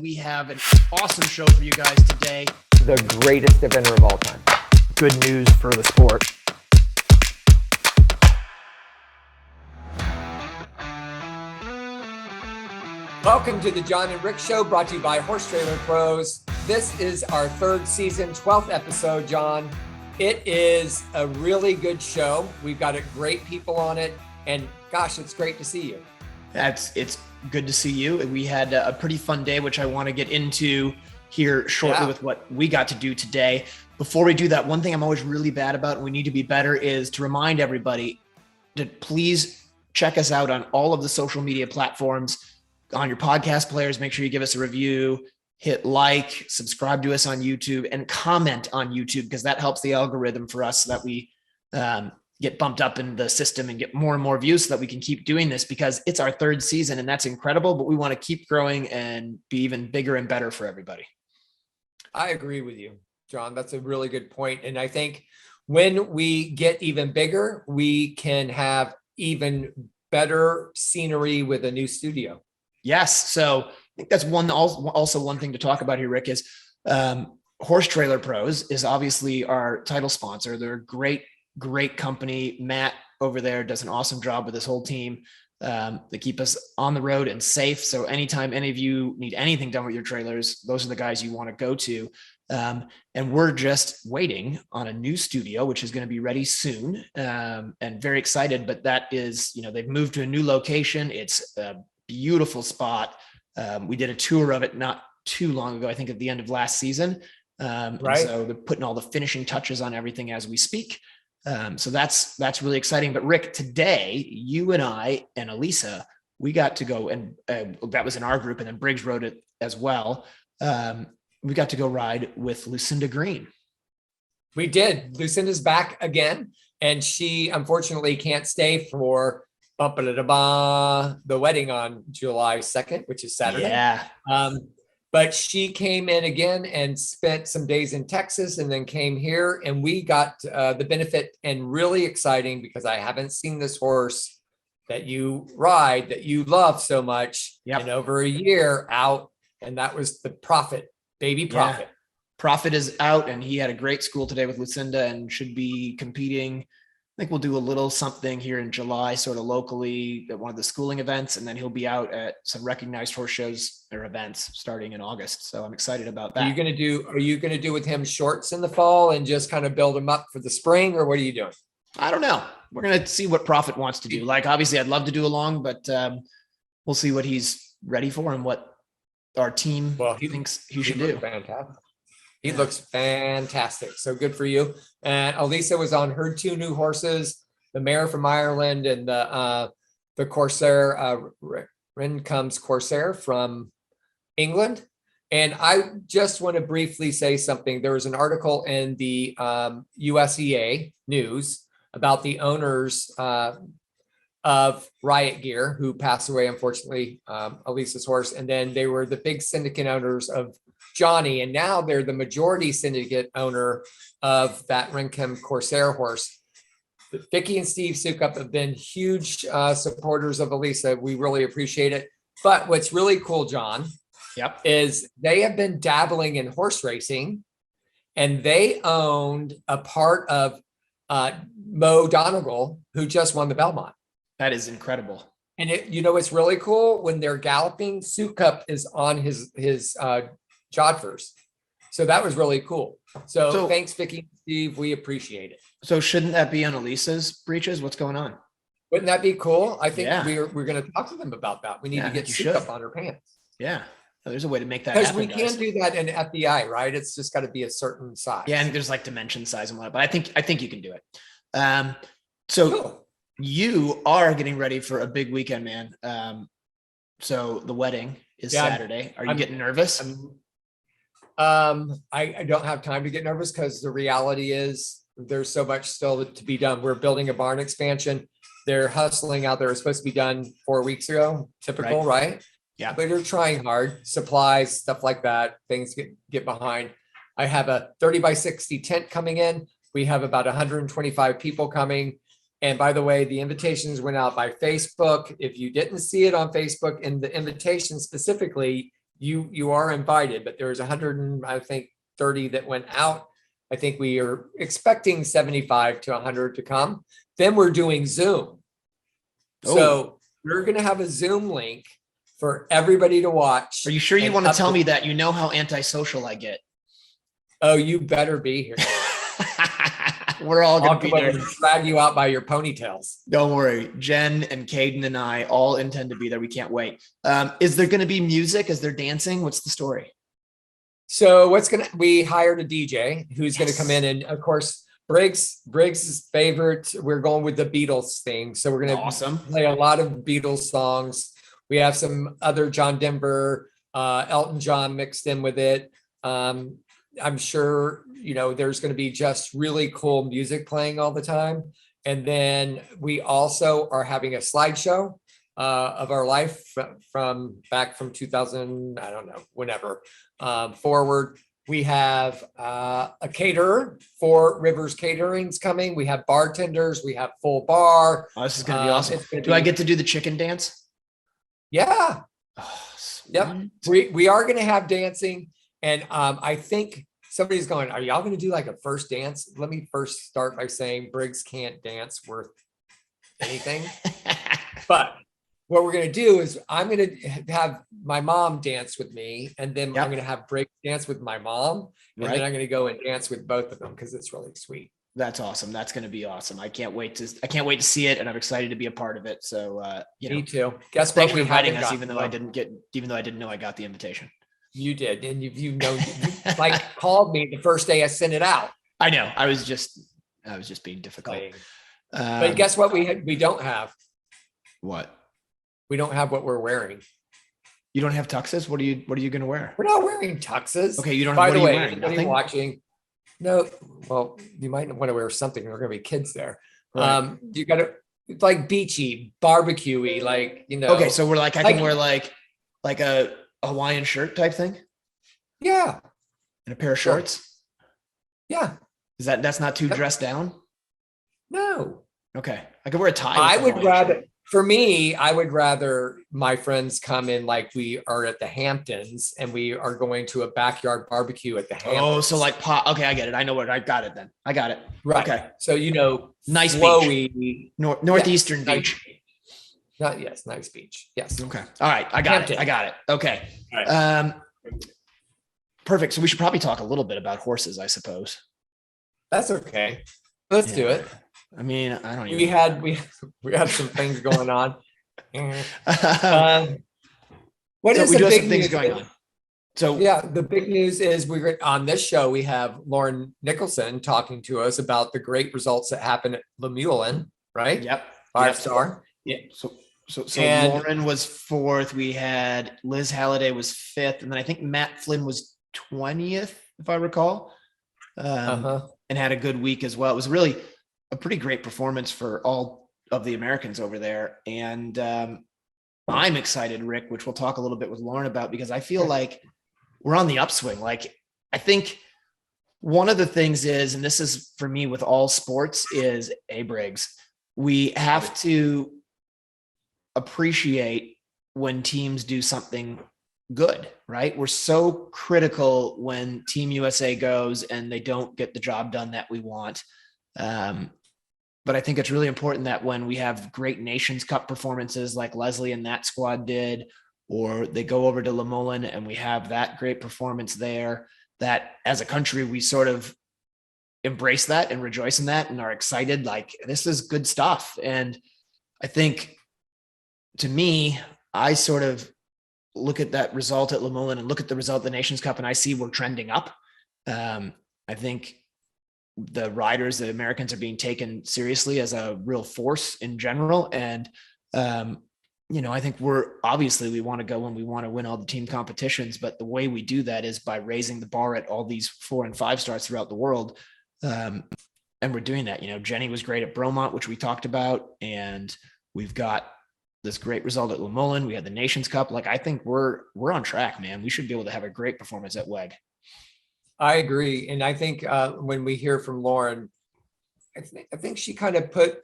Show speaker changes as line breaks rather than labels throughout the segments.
We have an awesome show for you guys today.
The greatest event of all time.
Good news for the sport.
Welcome to the John and Rick Show, brought to you by Horse Trailer Pros. This is our third season, 12th episode, John. It is a really good show. We've got great people on it, and gosh, it's great to see you.
It's good to see you. We had a pretty fun day, which I want to get into here shortly with what we got to do today. Before we do that, one thing I'm always really bad about, and we need to be better, is to remind everybody to please check us out on all of the social media platforms. On your podcast players, make sure you give us a review, hit like, subscribe to us on YouTube, and comment on YouTube, because that helps the algorithm for us so that we get bumped up in the system and get more and more views so that we can keep doing this, because it's our third season and that's incredible, but we want to keep growing and be even bigger and better for everybody.
I agree with you, John. That's a really good point. And I think when we get even bigger, we can have even better scenery with a new studio. Yes.
So I think that's also one thing to talk about here, Rick, is Horse Trailer Pros is obviously our title sponsor. They're a great company. Matt over there does an awesome job with his whole team. They keep us on the road and safe. So anytime any of you need anything done with your trailers, those are the guys you want to go to. And we're just waiting on a new studio, which is going to be ready soon, and very excited. But that is, they've moved to a new location. It's a beautiful spot. We did a tour of it not too long ago, I think at the end of last season. Right. So they're putting all the finishing touches on everything as we speak. So that's really exciting. But Rick, today, you and I and Elisa, we got to go, and that was in our group, and then Briggs wrote it as well. We got to go ride with Lucinda Green.
We did. Lucinda's back again, and she unfortunately can't stay for the wedding on July 2nd, which is Saturday.
Yeah.
But she came in again and spent some days in Texas and then came here, and we got the benefit, and really exciting because I haven't seen this horse that you ride, that you love so much in over a year out. And that was the Baby Prophet.
Yeah. Prophet is out, and he had a great school today with Lucinda and should be competing. I think we'll do a little something here in July, sort of locally at one of the schooling events, and then he'll be out at some recognized horse shows or events starting in August. So I'm excited about that.
Are you going to do with him shorts in the fall and just kind of build him up for the spring, or what are you doing?
I don't know. We're going to see what Prophet wants to do. Like, obviously I'd love to do along, but we'll see what he's ready for and what our team thinks he should do.
Fantastic. He looks fantastic. So good for you. And Elisa was on her two new horses, the mare from Ireland and the Corsair, Rencome's Corsair from England. And I just want to briefly say something. There was an article in the USEA News about the owners of Riot Gear, who passed away, unfortunately, Elisa's horse. And then they were the big syndicate owners of Johnny, and now they're the majority syndicate owner of that Rencome Corsair horse. Vicky and Steve Sukup have been huge supporters of Elisa. We really appreciate it. But what's really cool, John, is they have been dabbling in horse racing, and they owned a part of Mo Donegal, who just won the Belmont.
That is incredible.
And it's really cool when they're galloping. Sukup is on his Jodhpurs. So that was really cool. So thanks, Vicky and Steve. We appreciate it.
So shouldn't that be on Elisa's breeches? What's going on?
Wouldn't that be cool? I think we're going to talk to them about that. We need to get Sukup on her pants.
Yeah. There's a way to make that happen.
Because we can't do that in FBI, right? It's just got to be a certain size.
Yeah, and there's like dimension size and whatnot, but I think you can do it. So you are getting ready for a big weekend, man. So the wedding is Saturday. Are you getting nervous?
I don't have time to get nervous because the reality is there's so much still to be done. We're building a barn expansion. They're hustling out there. It was supposed to be done 4 weeks ago. Typical, right?
Yeah.
But they're trying hard. Supplies, stuff like that. Things get behind. I have a 30 by 60 tent coming in. We have about 125 people coming. And by the way, the invitations went out by Facebook. If you didn't see it on Facebook in the invitation specifically, you are invited, but there's 100 and I think 30 that went out. I think we are expecting 75 to 100 to come. Then we're doing Zoom. So we're going to have a Zoom link for everybody to watch.
Are you sure you want to tell me that? You know how antisocial I get.
Oh, you better be here.
We're all going to be there.
Drag you out by your ponytails.
Don't worry. Jen and Caden and I all intend to be there. We can't wait. Is there going to be music? Is there dancing? What's the story?
So we hired a DJ who's going to come in, and of course, Briggs's favorite, we're going with the Beatles thing. So we're going to play a lot of Beatles songs. We have some other John Denver, Elton John mixed in with it. I'm sure, there's going to be just really cool music playing all the time. And then we also are having a slideshow of our life from 2000, I don't know, whenever, forward. We have a caterer, Four Rivers Catering's coming. We have bartenders. We have full bar.
Oh, this is going to be awesome. Do I get to do the chicken dance?
Yeah.
Oh,
yep. We are going to have dancing. And I think somebody's going, are y'all going to do like a first dance? Let me first start by saying Briggs can't dance worth anything. But what we're going to do is I'm going to have my mom dance with me, and then I'm going to have Briggs dance with my mom. And then I'm going to go and dance with both of them because it's really sweet.
That's awesome. That's going to be awesome. I can't wait to see it, and I'm excited to be a part of it. So,
me too. Guess
thanks
what?
for inviting us, even though I didn't know I got the invitation.
You did, and you like called me the first day I sent it out.
I know. I was just being difficult.
But guess what? We don't have.
What?
We don't have what we're wearing.
You don't have tuxes? What are you going to wear?
We're not wearing tuxes.
Okay, you don't.
By
what
the
are you
way,
wearing? Nothing?
Watching. No, well, you might want to wear something. There are going to be kids there.
Right.
You got to like beachy, barbecue-y, like
Okay, so we're like I can wear like a Hawaiian shirt type thing.
Yeah.
And a pair of shorts.
Yeah.
That's not too dressed down?
No.
Okay, I could wear a tie.
I would rather. For me, I would rather my friends come in like we are at the Hamptons and we are going to a backyard barbecue at the Hamptons.
Oh, so like pot. Okay, I get it. I know what I got it then. I got it.
Right.
Okay.
So,
nice
flowy,
beach. Northeastern beach.
Nice beach. Yes.
Okay. All right. I got it. Okay. All right. Perfect. So we should probably talk a little bit about horses, I suppose.
That's okay. Let's do it.
I mean, I don't even.
We had some things going on.
What is the big things going on? So
the big news is we're on this show. We have Lauren Nicholson talking to us about the great results that happened at Luhmullen, right?
Yep.
5-star.
Yeah. So Lauren was 4th. We had Liz Halliday was 5th, and then I think Matt Flynn was 20th, if I recall, and had a good week as well. It was really a pretty great performance for all of the Americans over there. And I'm excited, Rick, which we'll talk a little bit with Lauren about, because I feel like we're on the upswing. Like, I think one of the things is, and this is for me with all sports, is Briggs. We have to appreciate when teams do something good, right? We're so critical when Team USA goes and they don't get the job done that we want. But I think it's really important that when we have great Nations Cup performances like Leslie and that squad did, or they go over to Luhmullen and we have that great performance there, that as a country, we sort of embrace that and rejoice in that and are excited. Like, this is good stuff. And I think, to me, I sort of look at that result at Luhmullen and look at the result of the Nations Cup, and I see we're trending up. I think the riders, the Americans, are being taken seriously as a real force in general. And, I think we want to go and we want to win all the team competitions, but the way we do that is by raising the bar at all these 4 and 5 stars throughout the world. And we're doing that. Jenny was great at Bromont, which we talked about, and we've got this great result at Luhmullen. We had the Nations Cup. Like, I think we're on track, man. We should be able to have a great performance at WEG.
I agree. And I think when we hear from Lauren, I think she kind of put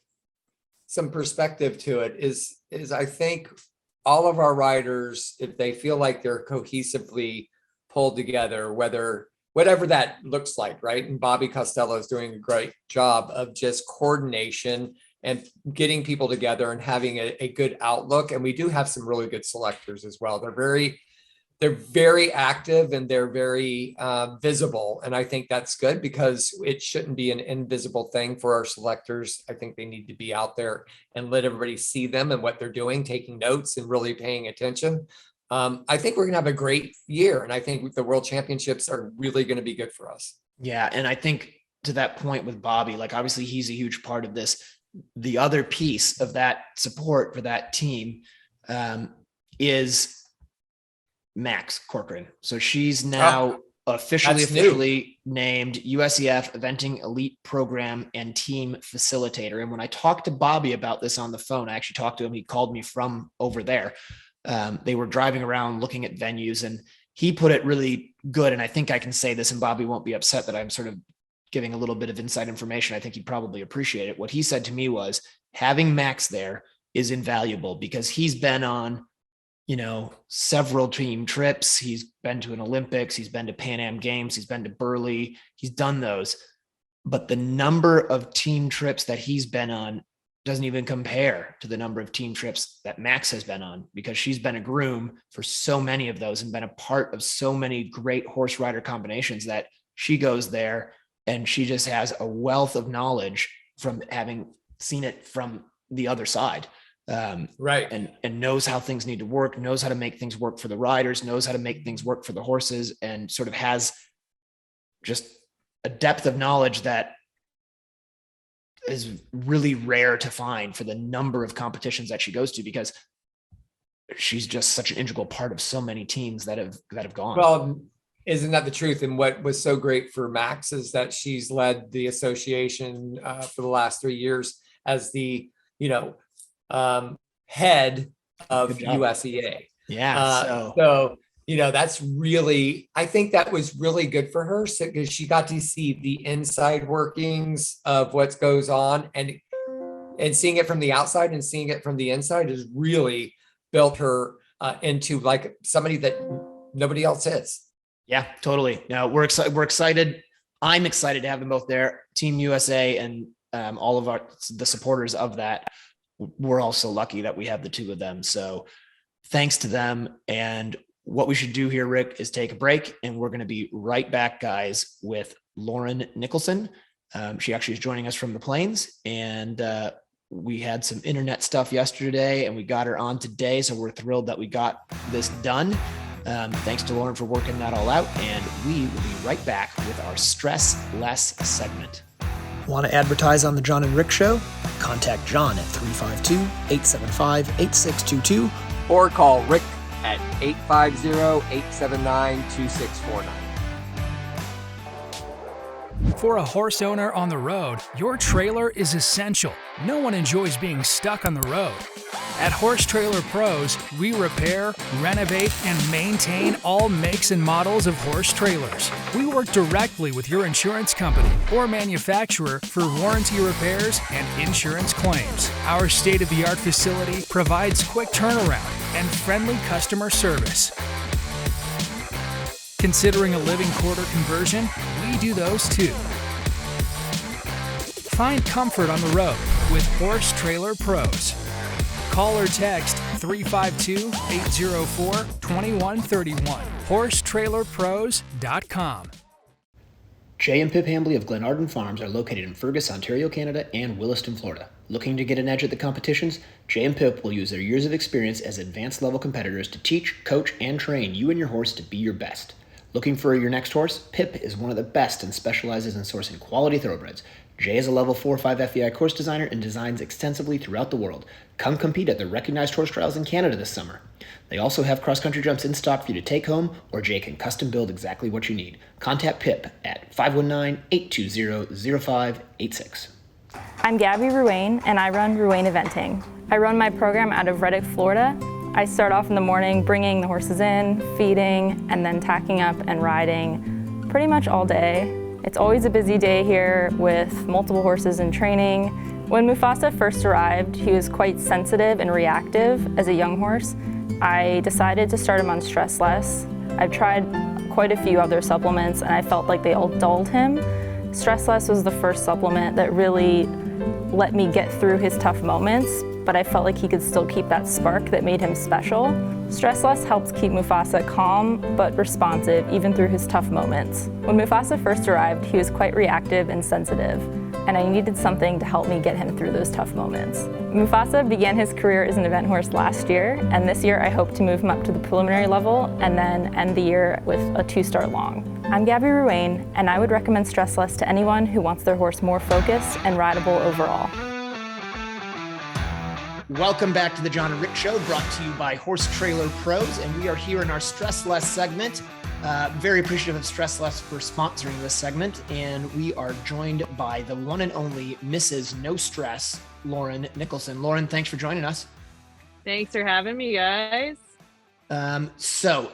some perspective to it is I think all of our riders, if they feel like they're cohesively pulled together, whatever that looks like, right? And Bobby Costello is doing a great job of just coordination and getting people together and having a good outlook. And we do have some really good selectors as well. They're very active and they're very visible. And I think that's good because it shouldn't be an invisible thing for our selectors. I think they need to be out there and let everybody see them and what they're doing, taking notes and really paying attention. I think we're going to have a great year. And I think the World Championships are really going to be good for us.
Yeah. And I think to that point with Bobby, like obviously he's a huge part of this. The other piece of that support for that team is Max Corcoran. So she's now officially named USEF Eventing Elite Program and Team Facilitator. And when I talked to Bobby about this on the phone, I actually talked to him. He called me from over there. They were driving around looking at venues and he put it really good. And I think I can say this and Bobby won't be upset that I'm sort of giving a little bit of inside information. I think he'd probably appreciate it. What he said to me was having Max there is invaluable because he's been on, several team trips. He's been to an Olympics. He's been to Pan Am Games. He's been to Burley. He's done those. But the number of team trips that he's been on doesn't even compare to the number of team trips that Max has been on because she's been a groom for so many of those and been a part of so many great horse rider combinations that she goes there and she just has a wealth of knowledge from having seen it from the other side.
Right.
And knows how things need to work, knows how to make things work for the riders, knows how to make things work for the horses, and sort of has just a depth of knowledge that is really rare to find for the number of competitions that she goes to, because she's just such an integral part of so many teams that have gone.
Well, isn't that the truth? And what was so great for Max is that she's led the association for the last 3 years as the, head of USEA.
Yeah.
So, that's really, I think that was really good for her because she got to see the inside workings of what goes on and seeing it from the outside and seeing it from the inside has really built her into like somebody that nobody else is.
Yeah, totally. No, we're excited. I'm excited to have them both there. Team USA and all of the supporters of that. We're also lucky that we have the two of them. So thanks to them. And what we should do here, Rick, is take a break and we're going to be right back, guys, with Lauren Nicholson. She actually is joining us from the Plains and we had some internet stuff yesterday and we got her on today. So we're thrilled that we got this done. Thanks to Lauren for working that all out. And we will be right back with our Stress Less segment. Want to advertise on the John and Rick Show? Contact John at 352-875-8622
or call Rick at 850-879-2649.
For a horse owner on the road, your trailer is essential. No one enjoys being stuck on the road. At Horse Trailer Pros, we repair, renovate, and maintain all makes and models of horse trailers. We work directly with your insurance company or manufacturer for warranty repairs and insurance claims. Our state-of-the-art facility provides quick turnaround and friendly customer service. Considering a living quarter conversion? We do those too. Find comfort on the road with Horse Trailer Pros. Call or text 352-804-2131. HorseTrailerPros.com.
Jay and Pip Hambly of Glenarden Farms are located in Fergus, Ontario, Canada, and Williston, Florida. Looking to get an edge at the competitions? Jay and Pip will use their years of experience as advanced level competitors to teach, coach, and train you and your horse to be your best. Looking for your next horse? Pip is one of the best and specializes in sourcing quality thoroughbreds. Jay is a level 4 or 5 FEI course designer and designs extensively throughout the world. Come compete at the recognized horse trials in Canada this summer. They also have cross-country jumps in stock for you to take home, or Jay can custom build exactly what you need. Contact Pip at 519-820-0586.
I'm Gabby Ruane, and I run Ruane Eventing. I run my program out of Reddick, Florida. I start off in the morning bringing the horses in, feeding, and then tacking up and riding pretty much all day. It's always a busy day here with multiple horses in training. When Mufasa first arrived, he was quite sensitive and reactive as a young horse. I decided to start him on Stress Less. I've tried quite a few other supplements and I felt like they all dulled him. Stress Less was the first supplement that really let me get through his tough moments, but I felt like he could still keep that spark that made him special. Stress Less helps keep Mufasa calm but responsive even through his tough moments. When Mufasa first arrived, he was quite reactive and sensitive, and I needed something to help me get him through those tough moments. Mufasa began his career as an event horse last year, and this year I hope to move him up to the preliminary level and then end the year with a 2-star long. I'm Gabby Ruane, and I would recommend Stress Less to anyone who wants their horse more focused and rideable overall.
Welcome back to the John and Rick Show, brought to you by Horse Trailer Pros, and we are here in our Stress Less segment. Very appreciative of Stress Less for sponsoring this segment, and we are joined by the one and only Mrs. No Stress, Lauren Nicholson. Lauren, thanks for joining us.
Thanks for having me, guys.
So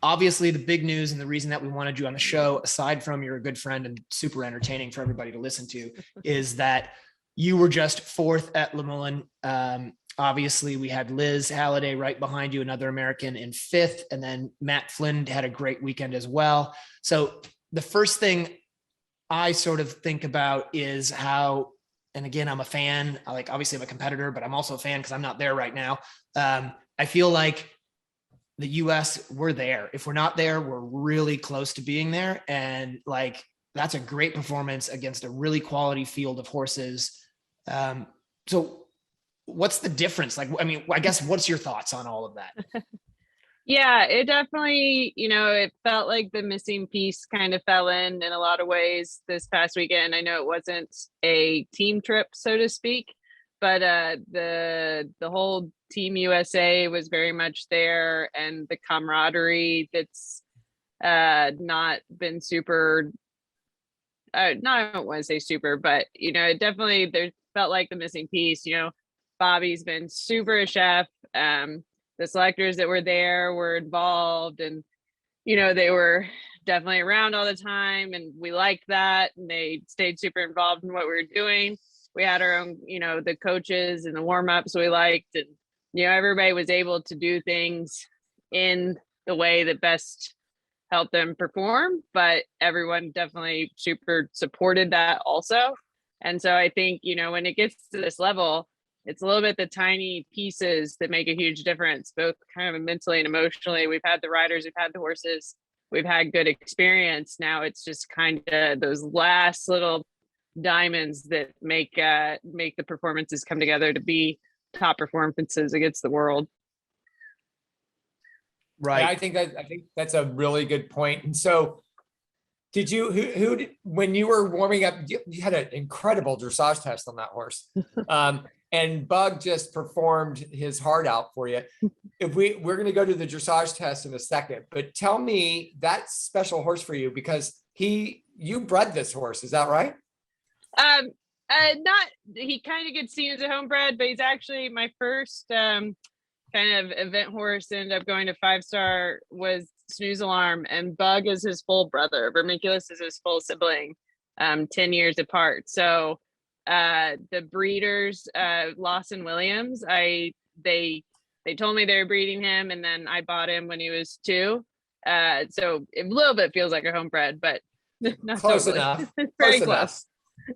obviously the big news and the reason that we wanted you on the show, aside from you're a good friend and super entertaining for everybody to listen to, is that you were just 4th at Luhmullen. Obviously we had Liz Halliday right behind you, another American, in 5th. And then Matt Flynn had a great weekend as well. So the first thing I sort of think about is how, and again, I'm a fan, obviously I'm a competitor, but I'm also a fan because I'm not there right now. I feel like the US, we're there. If we're not there, we're really close to being there. And that's a great performance against a really quality field of horses. So what's the difference? I guess what's your thoughts on all of that?
Yeah, it definitely, it felt like the missing piece kind of fell in a lot of ways this past weekend. I know it wasn't a team trip, so to speak, but the whole Team USA was very much there, and the camaraderie that's not been super, I don't want to say super, but, it definitely, there felt like the missing piece. Bobby's been super a chef. The selectors that were there were involved, and, they were definitely around all the time, and we liked that, and they stayed super involved in what we were doing. We had our own, the coaches and the warm-ups we liked, and, everybody was able to do things in the way that best helped them perform, but everyone definitely super supported that also. And so I think, when it gets to this level, it's a little bit the tiny pieces that make a huge difference, both kind of mentally and emotionally. We've had the riders, we've had the horses, we've had good experience. Now it's just kind of those last little diamonds that make the performances come together to be top performances against the world.
Right. Yeah, I think that's a really good point. And so did you, when you were warming up, you had an incredible dressage test on that horse. And Bug just performed his heart out for you. If we're going to go to the dressage test in a second, but tell me that special horse for you, because you bred this horse, is that right?
He kind of gets seen as a homebred, but he's actually my first kind of event horse. Ended up going to 5-star was Snooze Alarm, and Bug is his full brother. Vermiculus is his full sibling, 10 years apart. So the breeders, Lawson Williams, they told me they were breeding him, and then I bought him when he was 2. So a little bit feels like a homebred, but not
close
totally.
enough.
Very close.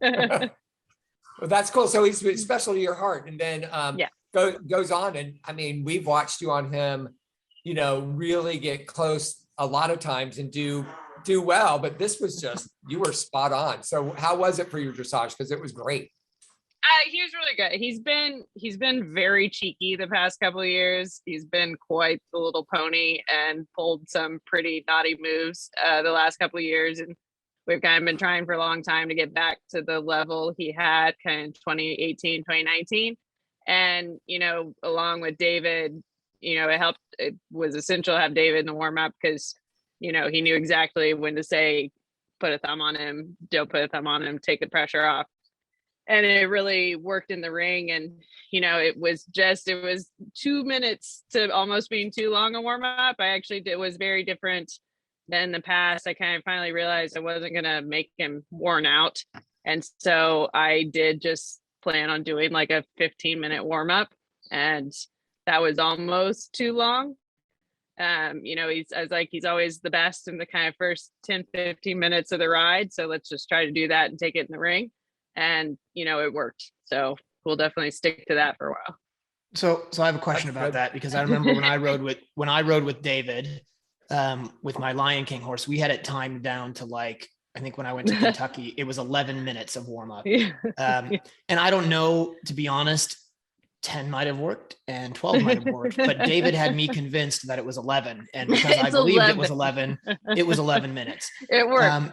Well, that's cool. So he's special to your heart, and then goes on, and I mean, we've watched you on him, really get close a lot of times and do well, but this was just, you were spot on. So how was it for your dressage? Because it was great.
He was really good. He's been very cheeky the past couple of years. He's been quite the little pony and pulled some pretty naughty moves the last couple of years, and we've kind of been trying for a long time to get back to the level he had kind of 2018, 2019. And, along with David, it was essential to have David in the warm up because, he knew exactly when to say, put a thumb on him, don't put a thumb on him, take the pressure off. And it really worked in the ring. And, it was 2 minutes to almost being too long a warm up. It was very different than in the past. I kind of finally realized I wasn't going to make him worn out. And so I did just plan on doing like a 15-minute warm up, and that was almost too long. You know, he's always the best in the kind of first 10-15 minutes of the ride. So let's just try to do that and take it in the ring. And, you know, it worked. So we'll definitely stick to that for a while.
So I have a question about that, because I remember when I rode with David, with my Lion King horse, we had it timed down to like, I think when I went to Kentucky, it was 11 minutes of warm up. And I don't know, to be honest, 10 might have worked and 12 might have worked, but David had me convinced that it was 11. And because I believed 11. It was 11 minutes.
It worked.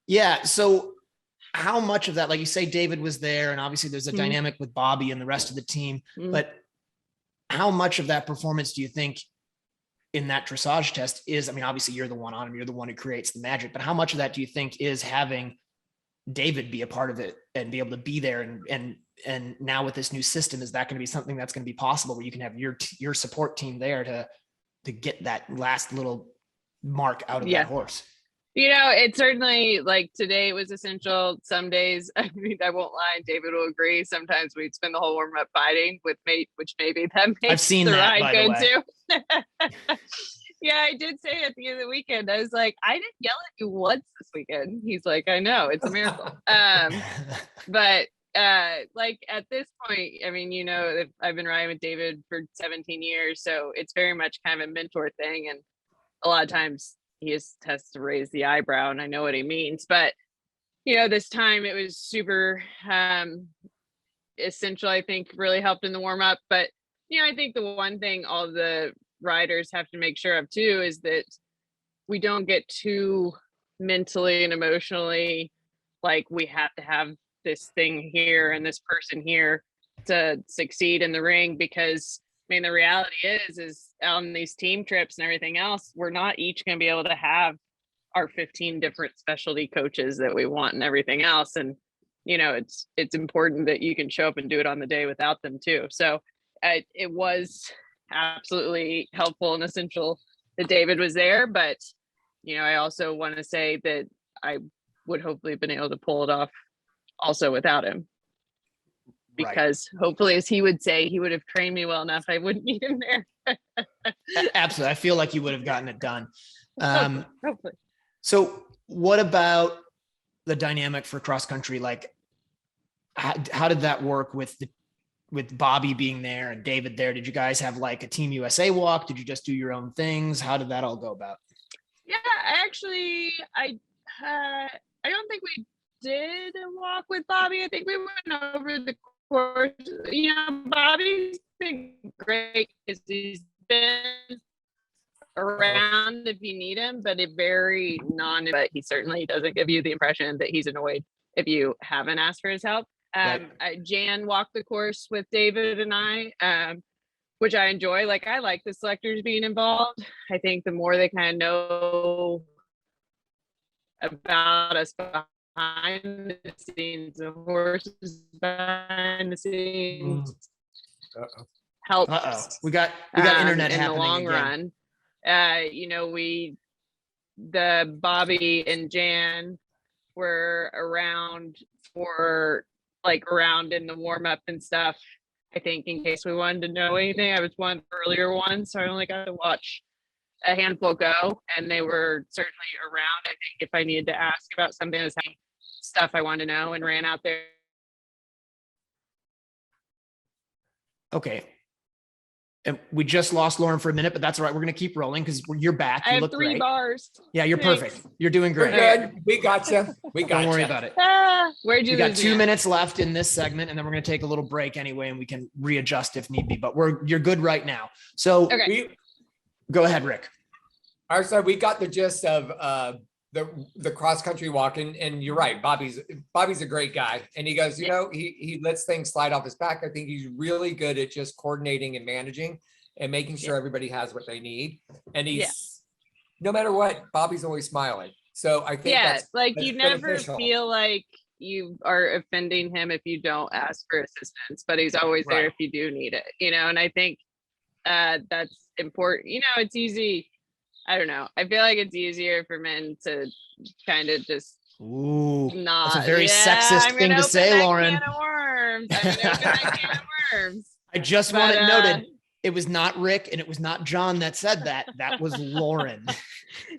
Yeah. So how much of that, like you say, David was there, and obviously there's a dynamic with Bobby and the rest of the team, but how much of that performance do you think in that dressage test is, I mean, obviously you're the one on him, you're the one who creates the magic, but how much of that do you think is having David be a part of it and be able to be there? And now with this new system, is that going to be something that's going to be possible where you can have your support team there to get that last little mark out of that horse?
You know, it certainly, like today, it was essential. Some days, I mean, I won't lie, David will agree. Sometimes we'd spend the whole warm up fighting with mate, which maybe that makes
I've seen the that, ride good
too. Yeah, I did say at the end of the weekend, I was like, I didn't yell at you once this weekend. He's like, I know, it's a miracle. But like at this point, I mean, you know, I've been riding with David for 17 years, so it's very much kind of a mentor thing. And a lot of times he just has to raise the eyebrow, and I know what he means. But, you know, this time it was super essential, I think, really helped in the warm up. But, you know, I think the one thing all the riders have to make sure of too is that we don't get too mentally and emotionally like we have to have this thing here and this person here to succeed in the ring, because I mean, the reality is on these team trips and everything else, we're not each going to be able to have our 15 different specialty coaches that we want and everything else. And, you know, it's important that you can show up and do it on the day without them too. So it was absolutely helpful and essential that David was there. But, you know, I also want to say that I would hopefully have been able to pull it off also without him. Because hopefully, as he would say, he would have trained me well enough, I wouldn't need him there.
Absolutely. I feel like you would have gotten it done.
Hopefully.
So what about the dynamic for cross country? Like, how did that work with Bobby being there and David there? Did you guys have like a Team USA walk? Did you just do your own things? How did that all go about?
Yeah, actually, I don't think we did a walk with Bobby. I think we went over the course. You know, Bobby's been great because he's been around if you need him, but but he certainly doesn't give you the impression that he's annoyed if you haven't asked for his help. Jan walked the course with David and I, which I enjoy. Like, I like the selectors being involved. I think the more they kind of know about us behind the scenes, the horses behind the scenes helps.
We got internet
in the
happening
long
again.
Run. You know, the Bobby and Jan were around in the warm up and stuff. I think in case we wanted to know anything, I was one of the earlier ones, so I only got to watch a handful go, and they were certainly around. I think if I needed to ask about something, that's stuff I wanted to know, and ran out there.
Okay. And we just lost Lauren for a minute, but that's all right. We're going to keep rolling because you're back. You
I have
look
3
great.
bars.
Yeah, you're perfect. You're doing great.
We're good. We got you.
Don't worry about it.
Where'd you
We got
lose
2
me?
minutes left in this segment, and then we're going to take a little break anyway, and we can readjust if need be. But you're good right now. So go ahead, Rick.
All right, so we got the gist of the cross country walk, and you're right. Bobby's a great guy, and he goes, you know, he lets things slide off his back. I think he's really good at just coordinating and managing and making sure everybody has what they need. And he's no matter what, Bobby's always smiling. So I think that's
you never
beneficial.
feel like you are offending him if you don't ask for assistance, but he's always there if you do need it, you know. And I think that's important. You know, it's easy. I don't know. I feel like it's easier for men to kind of just
not.
That's
a very sexist thing to say, Lauren.
worms. I'm gonna open that can of worms.
I just
But,
want it noted. It was not Rick and it was not John that said that. That was Lauren.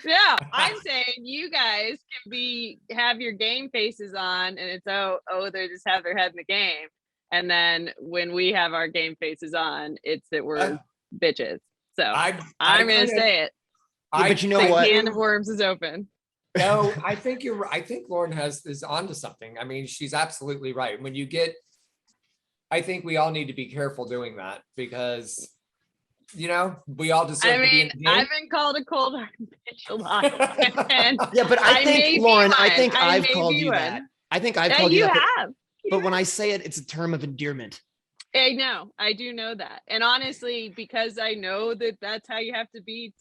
Yeah, I'm saying you guys can have your game faces on, and it's they just have their head in the game. And then when we have our game faces on, it's that we're bitches. So I'm gonna say it.
Yeah, but you know
The
what?
can of worms is open.
No, I think I think Lauren is onto something. I mean, she's absolutely right. When you get, I think we all need to be careful doing that because, we all deserve to be in the game.
I've been called a cold-hearted bitch a lot. And
Yeah, but I think, Lauren, I think I've
may
called
be
you
one.
that. I think I've
Yeah,
called you
you
that.
have.
But when I say it, it's a term of endearment.
I know. I do know that. And honestly, because I know that that's how you have to be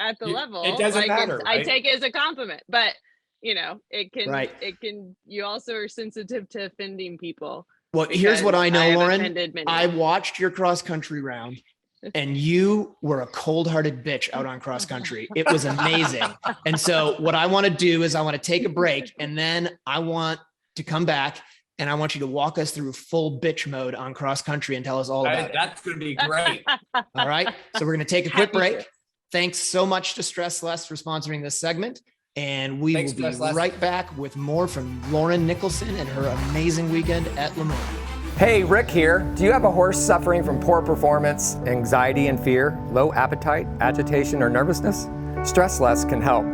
at the level.
It doesn't matter.
I
Right?
take it as a compliment, but it can,
Right.
you also are sensitive to offending people.
Well, here's what I know,
have
Lauren.
offended many.
I watched your cross country round and you were a cold-hearted bitch out on cross country. It was amazing. And so what I want to do is I want to take a break and then I want to come back and I want you to walk us through full bitch mode on cross country and tell us all about it.
That's going to be great.
All right. So we're going to take a quick
Happy
break.
to.
Thanks so much to Stress Less for sponsoring this segment. And we
Thanks,
will be
Stress Less.
right back with more from Lauren Nicholson and her amazing weekend at Luhmullen.
Hey, Rick here. Do you have a horse suffering from poor performance, anxiety and fear, low appetite, agitation, or nervousness? Stress Less can help.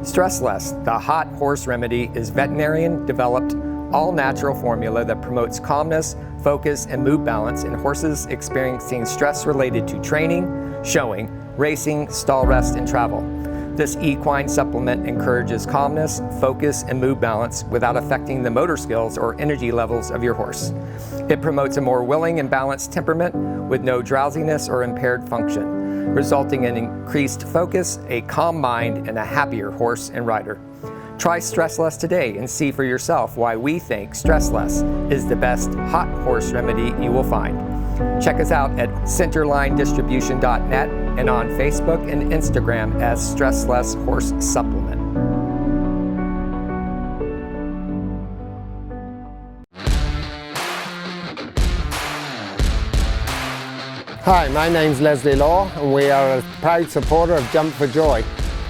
Stress Less, the hot horse remedy, is veterinarian developed, all natural formula that promotes calmness, focus, and mood balance in horses experiencing stress related to training, showing, racing, stall rest, and travel. This equine supplement encourages calmness, focus, and mood balance without affecting the motor skills or energy levels of your horse. It promotes a more willing and balanced temperament with no drowsiness or impaired function, resulting in increased focus, a calm mind, and a happier horse and rider. Try Stress Less today and see for yourself why we think Stress Less is the best hot horse remedy you will find. Check us out at centerlinedistribution.net and on Facebook and Instagram as Stress Less Horse Supplement.
Hi, my name's Leslie Law and we are a proud supporter of Jump for Joy.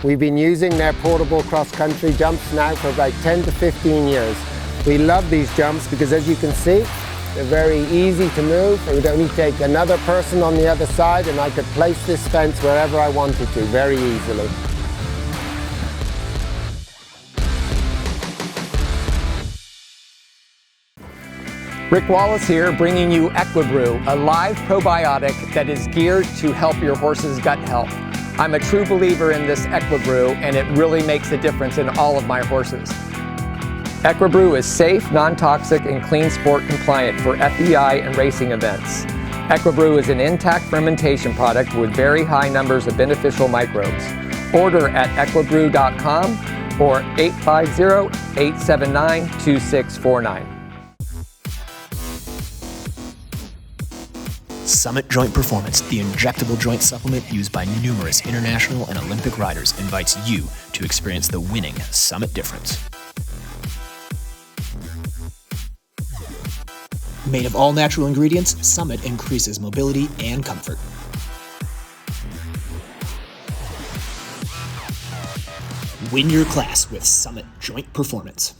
We've been using their portable cross-country jumps now for about 10 to 15 years. We love these jumps because, as you can see, they're very easy to move. It would only take another person on the other side and I could place this fence wherever I wanted to very easily.
Rick Wallace here, bringing you Equibrew, a live probiotic that is geared to help your horse's gut health. I'm a true believer in this Equibrew, and it really makes a difference in all of my horses. Equibrew is safe, non-toxic, and clean sport compliant for FEI and racing events. Equibrew is an intact fermentation product with very high numbers of beneficial microbes. Order at equibrew.com or 850-879-2649.
Summit Joint Performance, the injectable joint supplement used by numerous international and Olympic riders, invites you to experience the winning Summit difference. Made of all natural ingredients, Summit increases mobility and comfort. Win your class with Summit Joint Performance.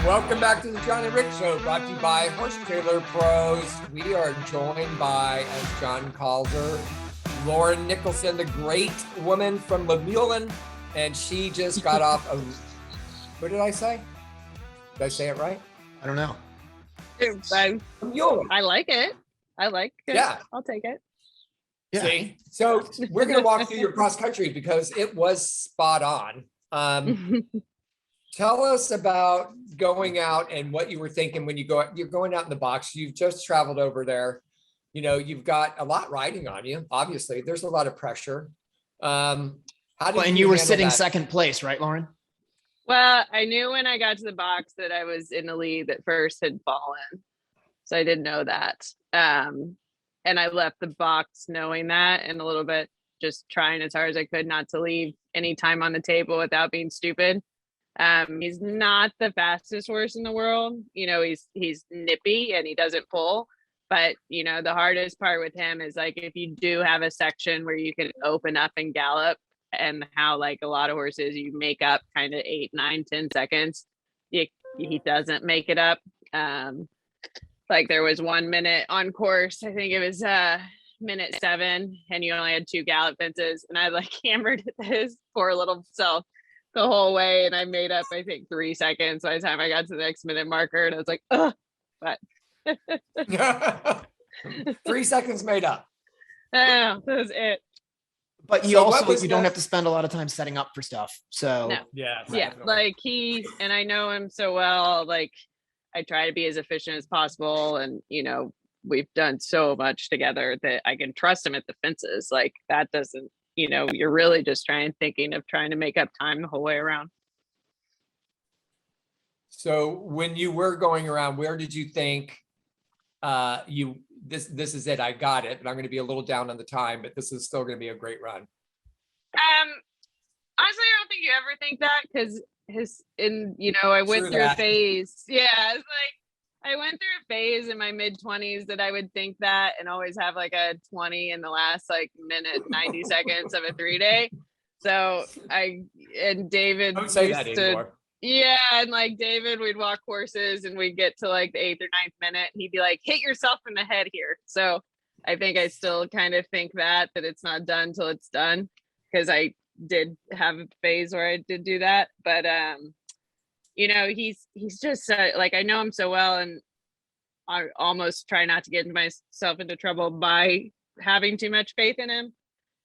Welcome back to the John and Rick Show, brought to you by Horse Trailer Pros. We are joined by, as John calls her, Lauren Nicholson, the great woman from Luhmullen, and she just got off a. What did I say? Did I say it right?
I don't know.
Luhmullen.
I like it. I like it.
Yeah.
I'll take it.
Yeah.
See? So we're going to walk through your cross country because it was spot on. Tell us about going out and what you were thinking when you're going out in the box. You've just traveled over there. You know, you've got a lot riding on you. Obviously, there's a lot of pressure. And
you were sitting second place, right, Lauren?
Well, I knew when I got to the box that I was in the lead that first had fallen. So I didn't know that. And I left the box knowing that and a little bit just trying as hard as I could not to leave any time on the table without being stupid. He's not the fastest horse in the world. You know, he's nippy and he doesn't pull. But, you know, the hardest part with him is like if you do have a section where you can open up and gallop, and how like a lot of horses you make up kind of 8, 9, 10 seconds, he doesn't make it up. Like there was 1 minute on course, I think it was minute 7, and you only had 2 gallop fences, and I like hammered his poor little self the whole way, and I made up I think 3 seconds by the time I got to the next minute marker, and I was like, oh, but
3 seconds made up.
I know, that was it.
But you
So what
also,
was
you don't
the-
have to spend a lot of time setting up for stuff. So
No.
Yeah.
Yeah, like and I know him so well, like I try to be as efficient as possible, and you know, we've done so much together that I can trust him at the fences. Like that doesn't, you know, you're really just thinking of trying to make up time the whole way around.
So when you were going around, where did you think this is it, I got it, but I'm going to be a little down on the time, but this is still going to be a great run?
Honestly, I don't think you ever think that, because I went
True
through a
that.
phase. Yeah, it's like I went through a phase in my mid-20s that I would think that and always have like a 20 in the last like minute 90 seconds of a 3-day. So David
Don't say that
used to,
anymore.
yeah, and like David, we'd walk horses and we'd get to like the 8th or 9th minute, and he'd be like, hit yourself in the head here. So I think I still kind of think that it's not done till it's done, because I did have a phase where I did do that. But you know, he's just like, I know him so well, and I almost try not to get myself into trouble by having too much faith in him.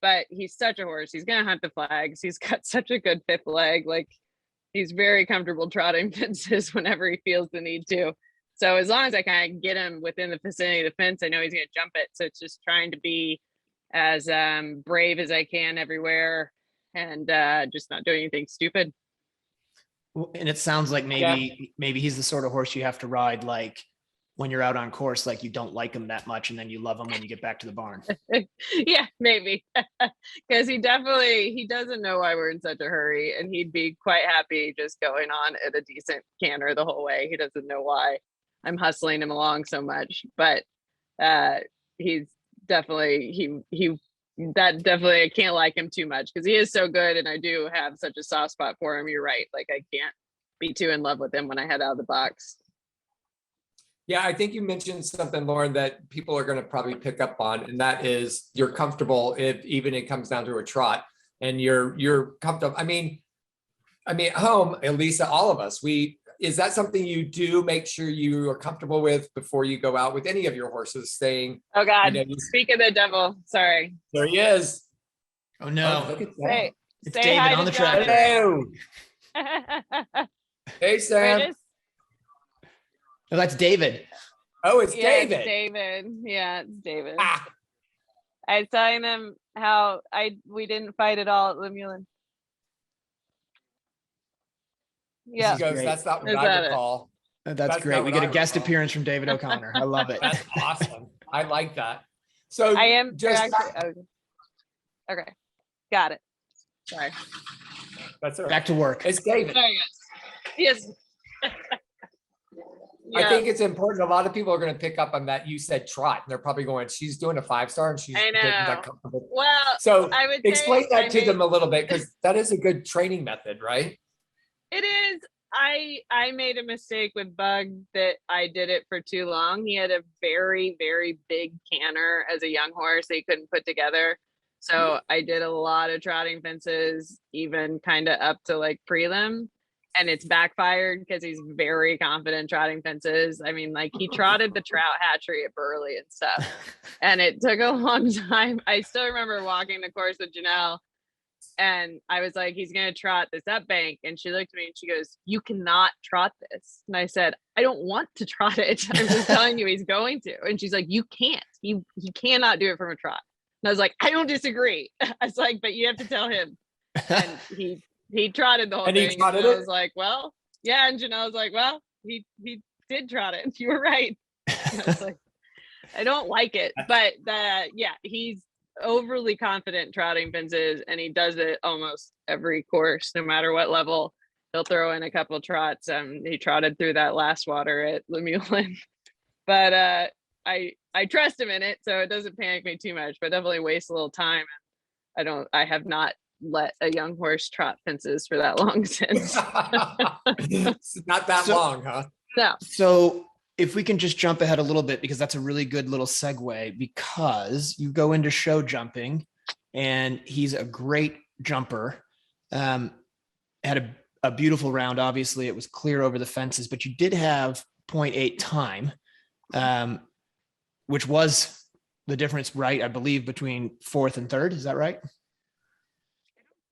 But he's such a horse. He's gonna hunt the flags. He's got such a good 5th leg. Like he's very comfortable trotting fences whenever he feels the need to. So as long as I kind of get him within the vicinity of the fence, I know he's gonna jump it. So it's just trying to be as brave as I can everywhere, and just not doing anything stupid.
and it sounds like maybe he's the sort of horse you have to ride like when you're out on course, like you don't like him that much and then you love him when you get back to the barn.
Yeah, maybe. Because he doesn't know why we're in such a hurry, and he'd be quite happy just going on at a decent canter the whole way. He doesn't know why I'm hustling him along so much, but he's definitely I can't like him too much because he is so good, and I do have such a soft spot for him. You're right. Like I can't be too in love with him when I head out of the box.
Yeah, I think you mentioned something, Lauren, that people are going to probably pick up on, and that is you're comfortable if even it comes down to a trot, and you're comfortable. I mean, at home, Elisa, all of us, is that something you do make sure you are comfortable with before you go out with any of your horses staying?
Oh God,
you know,
speak of the devil. Sorry.
There he is.
Oh no,
Oh, look at that.
Say
it's
say
David
hi
on
to
the tractor.
Hello.
Johnny.
Hey,
There
Sam.
it is.
No, that's David.
Oh, it's
Yeah,
David.
it's David. Yeah, it's David.
Ah,
I was telling them how we didn't fight at all at Luhmullen. Yeah.
he goes,
great.
that's not what
Is
I
that it?
recall.
That's
That's
great.
not
We
what
get a
I
guest
recall.
appearance from David O'Connor. I love it.
That's awesome. I like that. So
I am
just
actually okay. Got it. Sorry.
that's all right.
Back to work.
It's David.
Sorry, guys. Yes.
I
Yeah.
think it's important. A lot of people are going to pick up on that. You said trot, and they're probably going, she's doing a 5-star and she's
I
getting that
know.
comfortable.
Well,
So
I would
explain
say
that to them a little bit, because that is a good training method, right?
It is. I made a mistake with Bug that I did it for too long. He had a very, very big canter as a young horse that he couldn't put together. So I did a lot of trotting fences, even kind of up to like prelim. And it's backfired because he's very confident trotting fences. I mean, like he trotted the trout hatchery at Burley and stuff. And it took a long time. I still remember walking the course with Janelle, and I was like, he's going to trot this up bank. And she looked at me and she goes, you cannot trot this. And I said, I don't want to trot it. I'm just telling you he's going to. And she's like, you can't. He cannot do it from a trot. And I was like, I don't disagree. I was like, but you have to tell him. And he trotted the whole
And
thing.
he trotted
and I
it?
was like, well, yeah. And Janelle was like, well, he did trot it. You were right. And I was like, I don't like it. But yeah, he's overly confident trotting fences, and he does it almost every course, no matter what level. he'll throw in a couple trots. He trotted through that last water at Luhmullen, but I trust him in it, so it doesn't panic me too much, but definitely waste a little time. I have not let a young horse trot fences for that long since.
It's not that long, huh?
No.
So if we can just jump ahead a little bit, because that's a really good little segue, because you go into show jumping and he's a great jumper. Had a beautiful round. Obviously it was clear over the fences, but you did have 0.8 time, which was the difference, right? I believe between fourth and third. Is that right?
I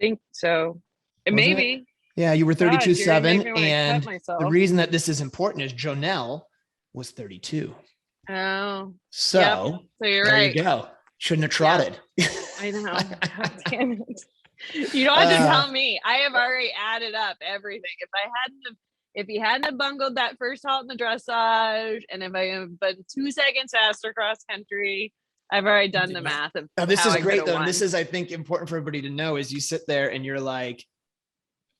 think so. Maybe.
Yeah, you were 32.7. And the
the
reason that this is important is Jonelle was 32.
Oh,
So,
yep. So you're
there
right.
you go. Shouldn't have trotted.
I know. God damn it. You don't have to tell me. I have already added up everything. If he hadn't have bungled that first halt in the dressage, and if I had been 2 seconds faster cross country, I've already done the math of
Now, this
how
is
I
great
could've
though.
won.
And this is, I think, important for everybody to know is you sit there and you're like,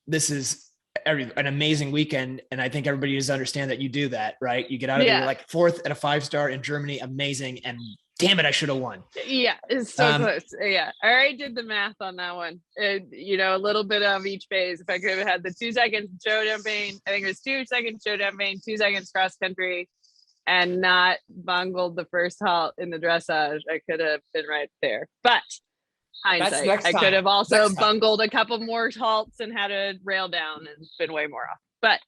this is an amazing weekend. And I think everybody needs to understand that you do that, right? You get out of there, you're like fourth at a 5-star in Germany. Amazing. And damn it, I should have won.
Yeah, it's so close. Yeah, I already did the math on that one. A little bit of each phase. If I could have had the 2 seconds show jumping, I think it was 2 seconds show jumping, 2 seconds cross country, and not bungled the first halt in the dressage, I could have been right there. But hindsight, I could have also bungled a couple more halts and had a rail down and been way more off. But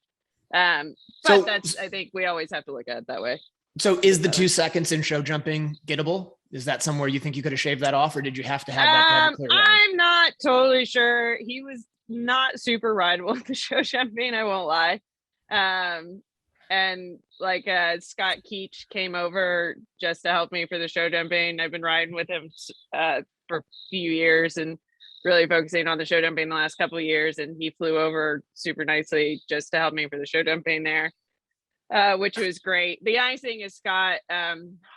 that's, I think we always have to look at it that way.
So is the 2 seconds in show jumping gettable? Is that somewhere you think you could have shaved that off, or did you have to have that to have a clear round?
I'm not totally sure. He was not super rideable at the show jumping, I won't lie. And like Scott Keach came over just to help me for the show jumping. I've been riding with him for a few years and really focusing on the show jumping the last couple of years. And he flew over super nicely just to help me for the show jumping there, which was great. The nice thing is Scott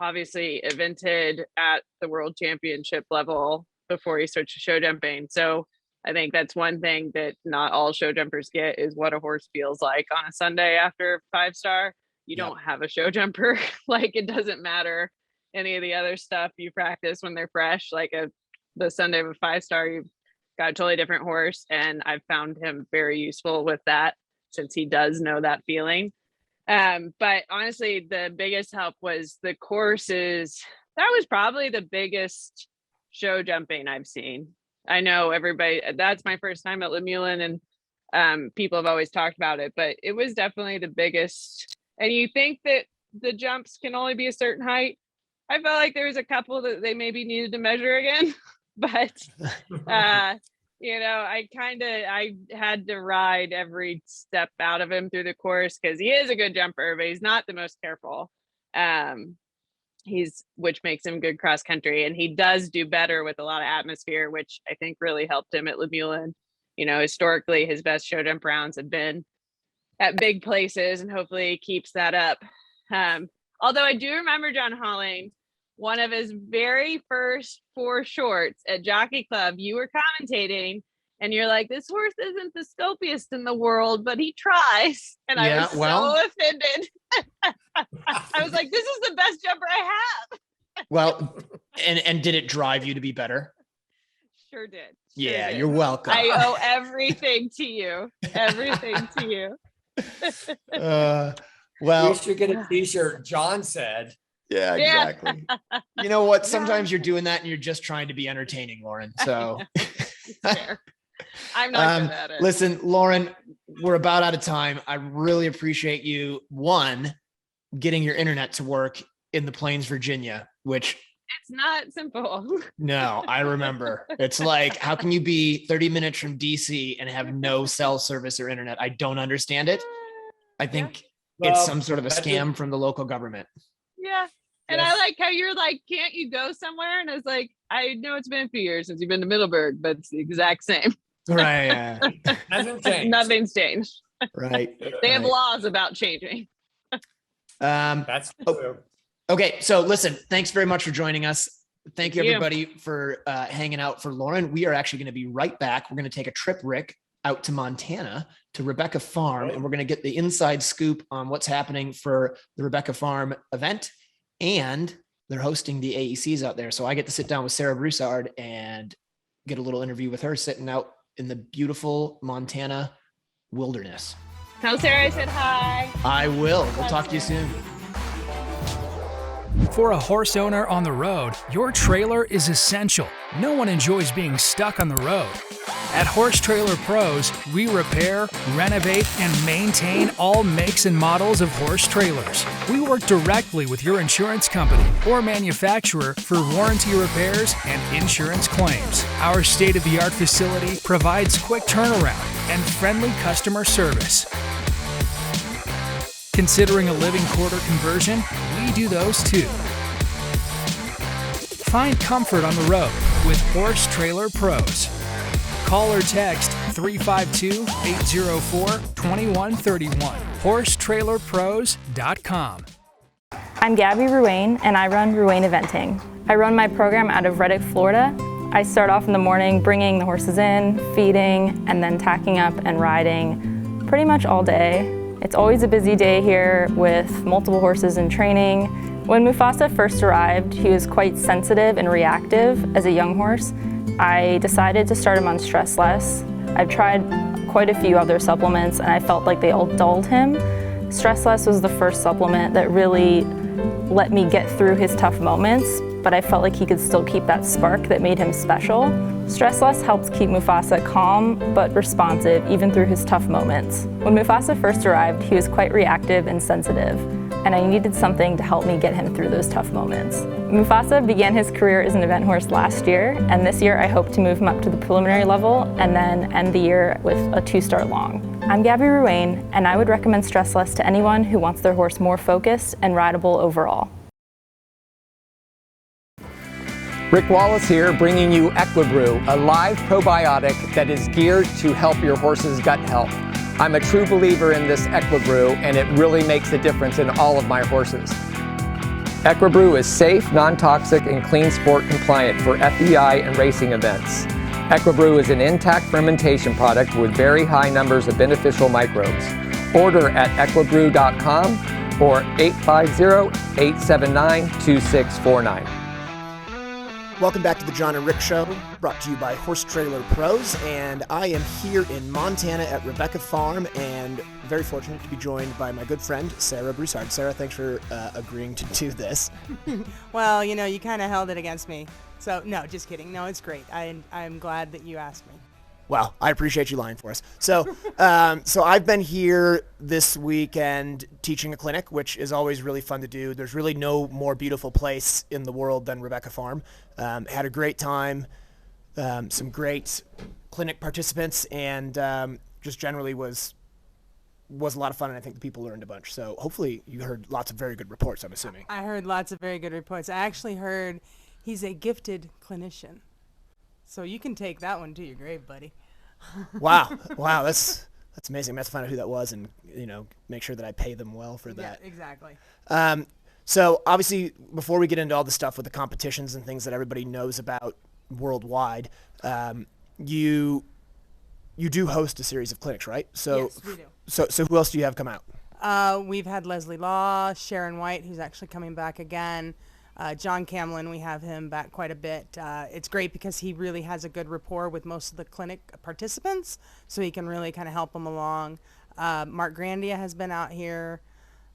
obviously evented at the world championship level before he switched to show jumping. So I think that's one thing that not all show jumpers get is what a horse feels like on a Sunday after 5-star. You don't have a show jumper. Like it doesn't matter any of the other stuff you practice when they're fresh. Like the Sunday of a 5-star, you've got a totally different horse. And I've found him very useful with that since he does know that feeling. But honestly, the biggest help was the courses. That was probably the biggest show jumping I've seen. I know everybody, that's my first time at Luhmullen, and people have always talked about it, but it was definitely the biggest. And you think that the jumps can only be a certain height. I felt like there was a couple that they maybe needed to measure again, but I had to ride every step out of him through the course because he is a good jumper, but he's not the most careful. Which makes him good cross country, and he does do better with a lot of atmosphere, which I think really helped him at Luhmullen. Historically his best show jump rounds have been at big places, and hopefully he keeps that up. Although I do remember John Holling, one of his very first 4 shorts at Jockey Club, you were commentating and you're like, this horse isn't the scopiest in the world, but he tries. And I was so offended. I was like, this is the best jumper I have.
Well, and did it drive you to be better?
Sure did.
Yeah, you're welcome.
I owe everything to you. Everything to you.
Well,
you should get a t-shirt. John said.
Yeah, exactly. You know what? Sometimes you're doing that and you're just trying to be entertaining, Lauren. So
I'm not good at it.
Listen, Lauren, we're about out of time. I really appreciate you, getting your internet to work in the Plains, Virginia, which
it's not simple.
No, I remember. It's like, how can you be 30 minutes from DC and have no cell service or internet? I don't understand it. I think it's some sort of a scam from the local government.
Yeah. And I like how you're like, can't you go somewhere? And I was like, I know it's been a few years since you've been to Middleburg, but it's the exact same.
Right.
Hasn't changed.
Nothing's changed.
Right.
They have laws about changing.
That's true.
Okay. So listen, thanks very much for joining us. Thank you everybody for hanging out for Lauren. We are actually going to be right back. We're going to take a trip, Rick, out to Montana to Rebecca Farm, and we're going to get the inside scoop on what's happening for the Rebecca Farm event. And they're hosting the AECs out there. So I get to sit down with Sarah Broussard and get a little interview with her sitting out in the beautiful Montana wilderness.
Tell Sarah I said hi.
I will. We'll talk to you soon.
For a horse owner on the road, your trailer is essential. No one enjoys being stuck on the road. At Horse Trailer Pros, we repair, renovate, and maintain all makes and models of horse trailers. We work directly with your insurance company or manufacturer for warranty repairs and insurance claims. Our state-of-the-art facility provides quick turnaround and friendly customer service. Considering a living quarter conversion? We do those too. Find comfort on the road with Horse Trailer Pros. Call or text 352-804-2131. HorseTrailerPros.com.
I'm Gabby Ruane, and I run Ruane Eventing. I run my program out of Reddick, Florida. I start off in the morning bringing the horses in, feeding, and then tacking up and riding pretty much all day. It's always a busy day here with multiple horses in training. When Mufasa first arrived, he was quite sensitive and reactive as a young horse. I decided to start him on Stress Less. I've tried quite a few other supplements and I felt like they all dulled him. Stress Less was the first supplement that really let me get through his tough moments, but I felt like he could still keep that spark that made him special. Stress Less helps keep Mufasa calm but responsive even through his tough moments. When Mufasa first arrived, he was quite reactive and sensitive, and I needed something to help me get him through those tough moments. Mufasa began his career as an event horse last year, and this year I hope to move him up to the preliminary level and then end the year with a 2-star long. I'm Gabby Ruane, and I would recommend Stress Less to anyone who wants their horse more focused and rideable overall.
Rick Wallace here, bringing you Equibrew, a live probiotic that is geared to help your horse's gut health. I'm a true believer in this Equibrew, and it really makes a difference in all of my horses. Equibrew is safe, non-toxic, and clean sport compliant for FEI and racing events. Equibrew is an intact fermentation product with very high numbers of beneficial microbes. Order at equibrew.com or 850-879-2649.
Welcome back to the John and Rick Show, brought to you by Horse Trailer Pros, and I am here in Montana at Rebecca Farm, and very fortunate to be joined by my good friend, Sarah Broussard. Sarah, thanks for agreeing to do this.
Well, you know, you kind of held it against me. So, no, just kidding. No, it's great. I'm glad that you asked me.
Well, I appreciate you lying for us. So, so I've been here this weekend teaching a clinic, which is always really fun to do. There's really no more beautiful place in the world than Rebecca Farm. Had a great time, some great clinic participants, and just generally was a lot of fun, and I think the people learned a bunch. So hopefully you heard lots of very good reports, I'm assuming.
I heard lots of very good reports. I actually heard he's a gifted clinician. So you can take that one to your grave, buddy.
Wow, that's amazing. I'm gonna have to find out who that was, and make sure that I pay them well for that.
Yeah, exactly.
So obviously, before we get into all the stuff with the competitions and things that everybody knows about worldwide, you do host a series of clinics, right? So,
yes, we do.
So who else do you have come out?
We've had Leslie Law, Sharon White, who's actually coming back again. John Camlin, we have him back quite a bit. It's great because he really has a good rapport with most of the clinic participants, so he can really kind of help them along. Mark Grandia has been out here.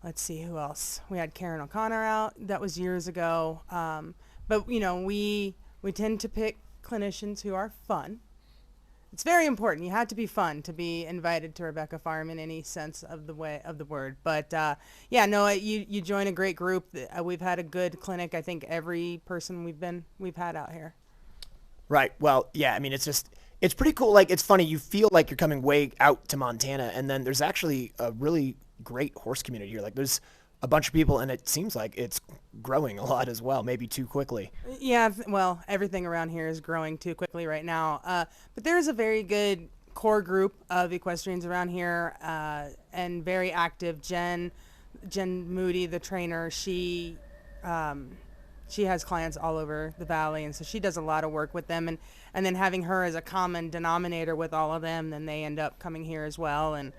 Let's see who else. We had Karen O'Connor out. That was years ago. But we tend to pick clinicians who are fun. It's very important. You have to be fun to be invited to Rebecca Farm in any sense of the word. But you join a great group. We've had a good clinic. I think every person we've had out here.
Right. Well, yeah. I mean, it's pretty cool. Like, it's funny. You feel like you're coming way out to Montana, and then there's actually a really great horse community here. Like, there's a bunch of people, and it seems like it's growing a lot as well, maybe too quickly.
Yeah, well, everything around here is growing too quickly right now. But there's a very good core group of equestrians around here, and very active. Jen Moody, the trainer, she has clients all over the valley, and so she does a lot of work with them. And and then having her as a common denominator with all of them, then they end up coming here as well and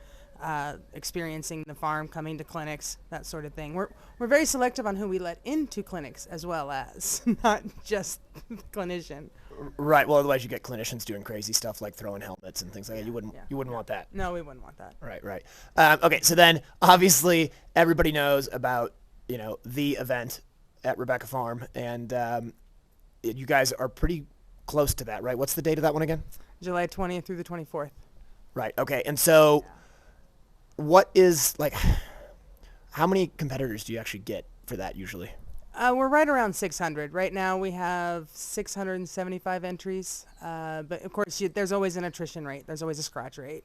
experiencing the farm, coming to clinics, that sort of thing. We're very selective on who we let into clinics as well as not just the clinician.
Right. Well, otherwise you get clinicians doing crazy stuff like throwing helmets and things like that. You wouldn't want that.
No, we wouldn't want that.
Right. Okay. So then obviously everybody knows about, the event at Rebecca Farm, and you guys are pretty close to that, right? What's the date of that one again?
July 20th through the 24th.
Right. Okay. And so what is how many competitors do you actually get for that usually?
We're right around 600. Right now we have 675 entries, but of course there's always an attrition rate. There's always a scratch rate,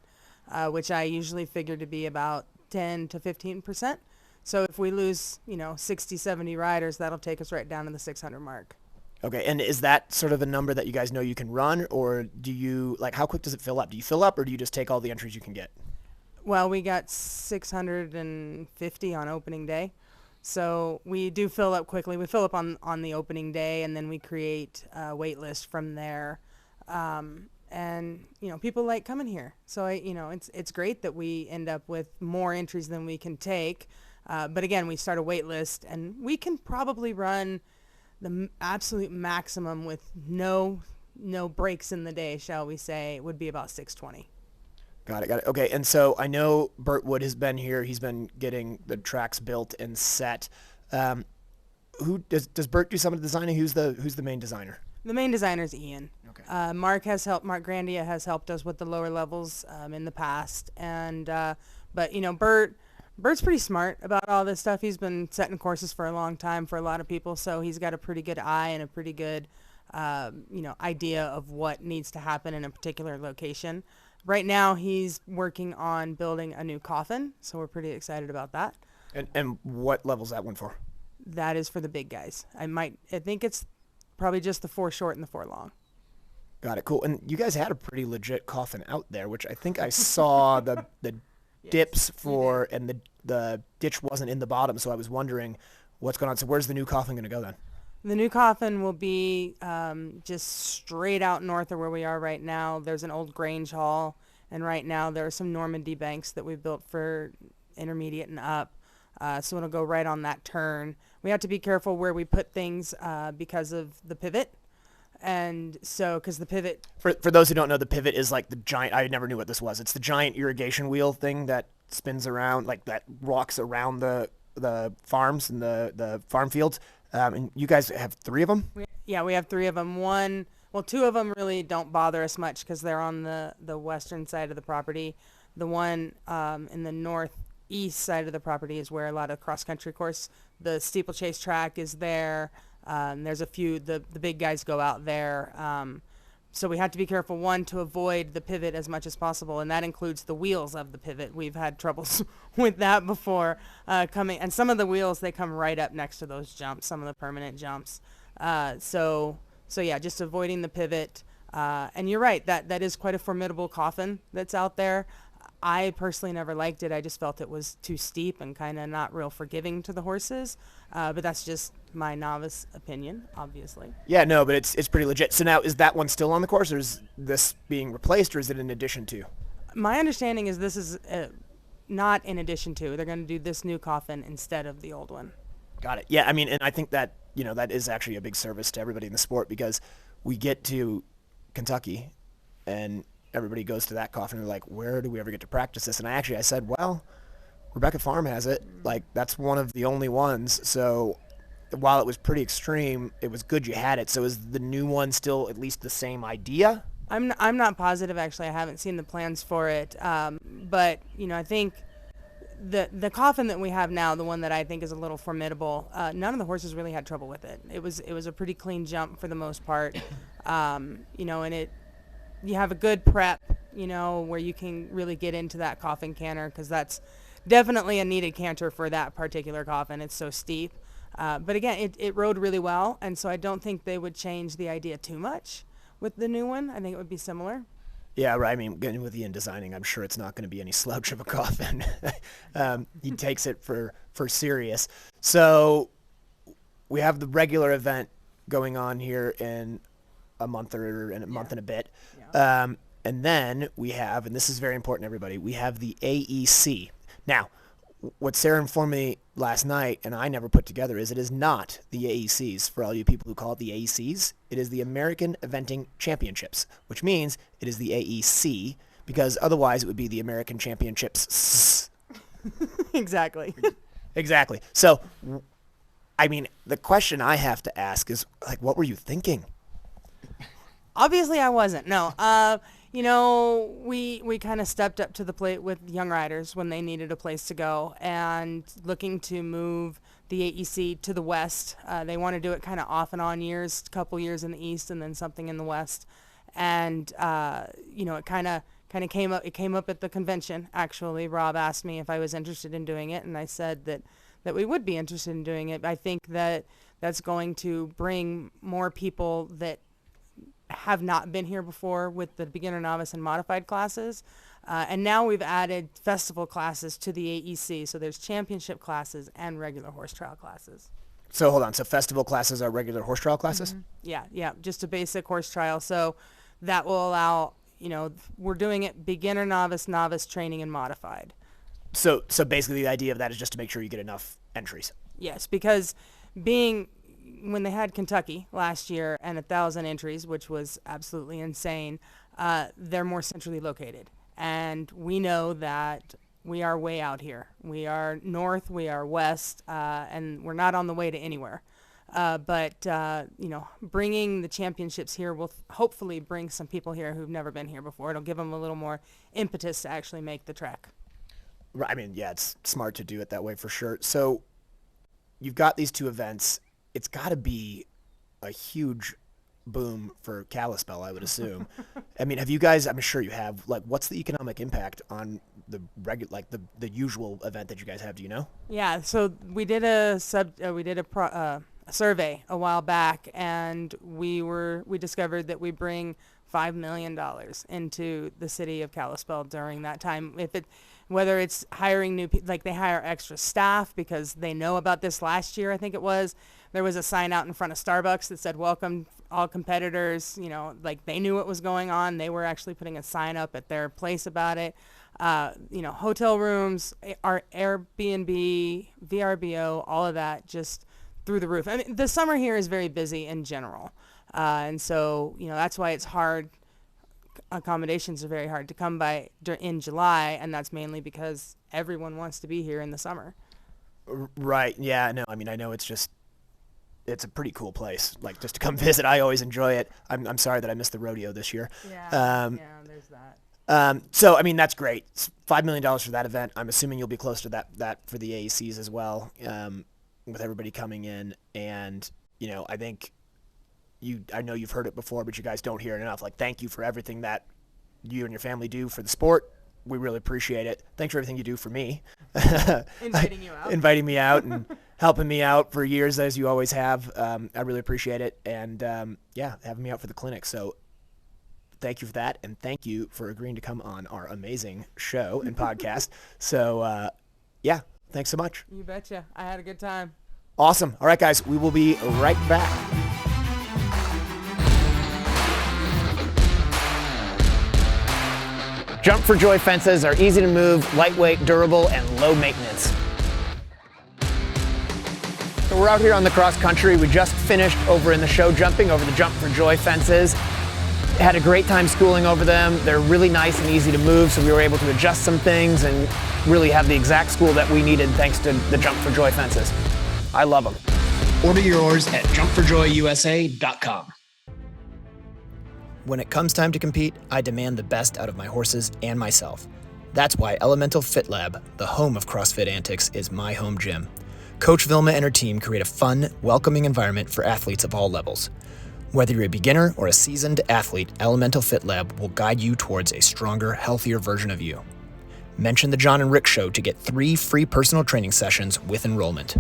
which I usually figure to be about 10 to 15%. So if we lose, 60, 70 riders, that'll take us right down to the 600 mark.
Okay, and is that sort of a number that you guys know you can run, or do you, how quick does it fill up? Do you fill up, or do you just take all the entries you can get?
Well, we got 650 on opening day. So we do fill up quickly. We fill up on the opening day, and then we create a wait list from there. And people like coming here. So it's great that we end up with more entries than we can take. But again, we start a wait list, and we can probably run the absolute maximum with no breaks in the day, shall we say, would be about 620.
Got it. Okay, and so I know Bert Wood has been here. He's been getting the tracks built and set. Who does Bert do some of the designing? Who's the main designer?
The main designer is Ian.
Okay.
Mark Grandia has helped us with the lower levels in the past, and but Bert's pretty smart about all this stuff. He's been setting courses for a long time for a lot of people, so he's got a pretty good eye and a pretty good idea of what needs to happen in a particular location. Right now, he's working on building a new coffin, so we're pretty excited about that.
And what level's that one for?
That is for the big guys. I think it's probably just the 4 short and the 4 long.
Got it. Cool. And you guys had a pretty legit coffin out there, which I think I saw the dips for, and the ditch wasn't in the bottom, so I was wondering what's going on. So where's the new coffin going to go then?
The new coffin will be just straight out north of where we are right now. There's an old Grange Hall, and right now there are some Normandy banks that we've built for intermediate and up. So it'll go right on that turn. We have to be careful where we put things because of the pivot. And so, because the pivot...
For those who don't know, the pivot is like the giant... I never knew what this was. It's the giant irrigation wheel thing that spins around, that rocks around the farms and the farm fields. And you guys have 3 of them?
We have 3 of them. 2 of them really don't bother us much because they're on the western side of the property. The one in the northeast side of the property is where a lot of cross-country course, the steeplechase track is there. There's a few, the big guys go out there. So we have to be careful, one, to avoid the pivot as much as possible, and that includes the wheels of the pivot. We've had troubles with that before coming, and some of the wheels, they come right up next to those jumps, some of the permanent jumps. So yeah, just avoiding the pivot. And you're right, that is quite a formidable coffin that's out there. I personally never liked it. I just felt it was too steep and kind of not real forgiving to the horses. But that's just my novice opinion, obviously.
Yeah, no, but it's pretty legit. So now, is that one still on the course, or is this being replaced, or is it in addition to?
My understanding is this is not in addition to. They're going to do this new coffin instead of the old one.
Got it. Yeah, I mean, and I think that, that is actually a big service to everybody in the sport, because we get to Kentucky and everybody goes to that coffin and they're like, where do we ever get to practice this? And I said, well, Rebecca Farm has it. That's one of the only ones. So while it was pretty extreme, it was good you had it. So is the new one still at least the same idea?
I'm not positive, actually. I haven't seen the plans for it. But, I think the coffin that we have now, the one that I think is a little formidable, none of the horses really had trouble with it. It was a pretty clean jump for the most part. And you have a good prep, where you can really get into that coffin canter, because that's definitely a needed canter for that particular coffin. It's so steep. But again, it rode really well, and so I don't think they would change the idea too much with the new one. I think it would be similar.
Yeah, right. I mean, getting with Ian designing, I'm sure it's not going to be any slouch of a coffin. He takes it for serious. So we have the regular event going on here in a month and a bit.
Yeah.
And then we have, and this is very important, everybody, we have the AEC. Now, what Sarah informed me last night, and I never put together, is it is not the AECs. For all you people who call it the AECs, it is the American Eventing Championships, which means it is the AEC, because otherwise it would be the American Championships.
Exactly.
Exactly. So, I mean, the question I have to ask is, like, what were you thinking?
Obviously, I wasn't. No. We kind of stepped up to the plate with young riders when they needed a place to go, and looking to move the AEC to the west. They want to do it kind of off and on years, a couple years in the east and then something in the west. And it kind of came up. It came up at the convention. Actually, Rob asked me if I was interested in doing it, and I said that we would be interested in doing it. I think that that's going to bring more people that have not been here before with the beginner, novice, and modified classes. And now we've added festival classes to the AEC. So there's championship classes and regular horse trial classes.
So hold on. So festival classes are regular horse trial classes?
Mm-hmm. Yeah. Just a basic horse trial. So that will allow, we're doing it beginner, novice, training, and modified.
So basically the idea of that is just to make sure you get enough entries.
Yes, because when they had Kentucky last year and 1,000 entries, which was absolutely insane, they're more centrally located. And we know that we are way out here. We are north, we are west, and we're not on the way to anywhere. But bringing the championships here will hopefully bring some people here who've never been here before. It'll give them a little more impetus to actually make the trek.
I mean, yeah, it's smart to do it that way for sure. So you've got these two events. It's got to be a huge boom for Kalispell, I would assume. I mean, have you guys, I'm sure you have, like, what's the economic impact on the the usual event that you guys have? Do you know?
Yeah, so we did a survey a while back, and we discovered that we bring $5 million into the city of Kalispell during that time. Whether it's hiring new people, like they hire extra staff because they know about this last year, I think it was. There was a sign out in front of Starbucks that said, "Welcome all competitors." Like they knew what was going on. They were actually putting a sign up at their place about it. Hotel rooms, our Airbnb, VRBO, all of that just through the roof. I mean, the summer here is very busy in general. And so, that's why it's hard. Accommodations are very hard to come by in July, and that's mainly because everyone wants to be here in the summer.
Right. Yeah. No, I mean, I know it's a pretty cool place, like just to come visit. I always enjoy it. I'm sorry that I missed the rodeo this year.
Yeah, there's that.
So, I mean, that's great. It's $5 million for that event. I'm assuming you'll be close to that for the AECs as well, with everybody coming in. And, I think I know you've heard it before, but you guys don't hear it enough. Like, thank you for everything that you and your family do for the sport. We really appreciate it. Thanks for everything you do for me. Inviting me out and helping me out for years, as you always have. I really appreciate it. And, having me out for the clinic. So thank you for that. And thank you for agreeing to come on our amazing show and podcast. So, thanks so much.
You betcha. I had a good time.
Awesome. All right, guys, we will be right back. Jump for Joy fences are easy to move, lightweight, durable, and low maintenance. So we're out here on the cross country. We just finished over in the show jumping over the Jump for Joy fences. Had a great time schooling over them. They're really nice and easy to move, so we were able to adjust some things and really have the exact school that we needed thanks to the Jump for Joy fences. I love them. Order yours at jumpforjoyusa.com. When it comes time to compete, I demand the best out of my horses and myself. That's why Elemental Fit Lab, the home of CrossFit antics, is my home gym. Coach Vilma and her team create a fun, welcoming environment for athletes of all levels. Whether you're a beginner or a seasoned athlete, Elemental Fit Lab will guide you towards a stronger, healthier version of you. Mention the John and Rick Show to get 3 free personal training sessions with enrollment.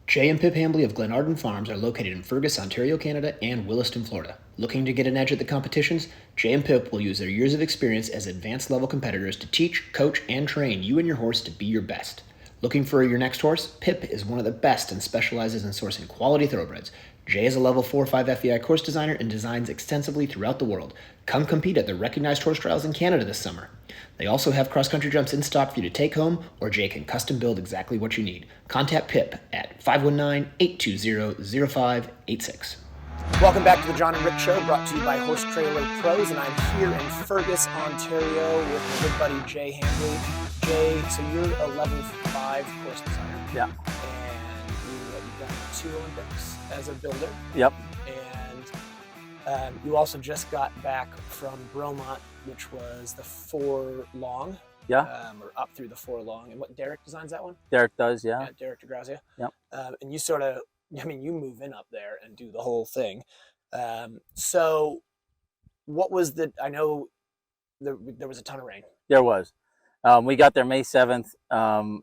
Jay and Pip Hambly of Glenarden Farms are located in Fergus, Ontario, Canada, and Williston, Florida. Looking to get an edge at the competitions? Jay and Pip will use their years of experience as advanced level competitors to teach, coach, and train you and your horse to be your best. Looking for your next horse? Pip is one of the best and specializes in sourcing quality thoroughbreds. Jay is a level 4 or 5 FEI course designer and designs extensively throughout the world. Come compete at the recognized horse trials in Canada this summer. They also have cross-country jumps in stock for you to take home, or Jay can custom build exactly what you need. Contact Pip at 519-820-0586.
Welcome back to the John and Rick Show, brought to you by Horse Trailer Pros, and I'm here in Fergus, Ontario, with my good buddy Jay Hambly. Jay, so you're a level 5 horse designer.
Yeah.
And you've done 2 Olympics as a builder.
Yep.
And you also just got back from Bromont, which was the 4 long.
Yeah.
Or up through the 4 long. And what, Derek designs that one?
Derek does, yeah.
Derek DeGrazia.
Yep.
And you sort of, you move in up there and do the whole thing. So what was I know there was a ton of rain.
There was. We got there May 7th.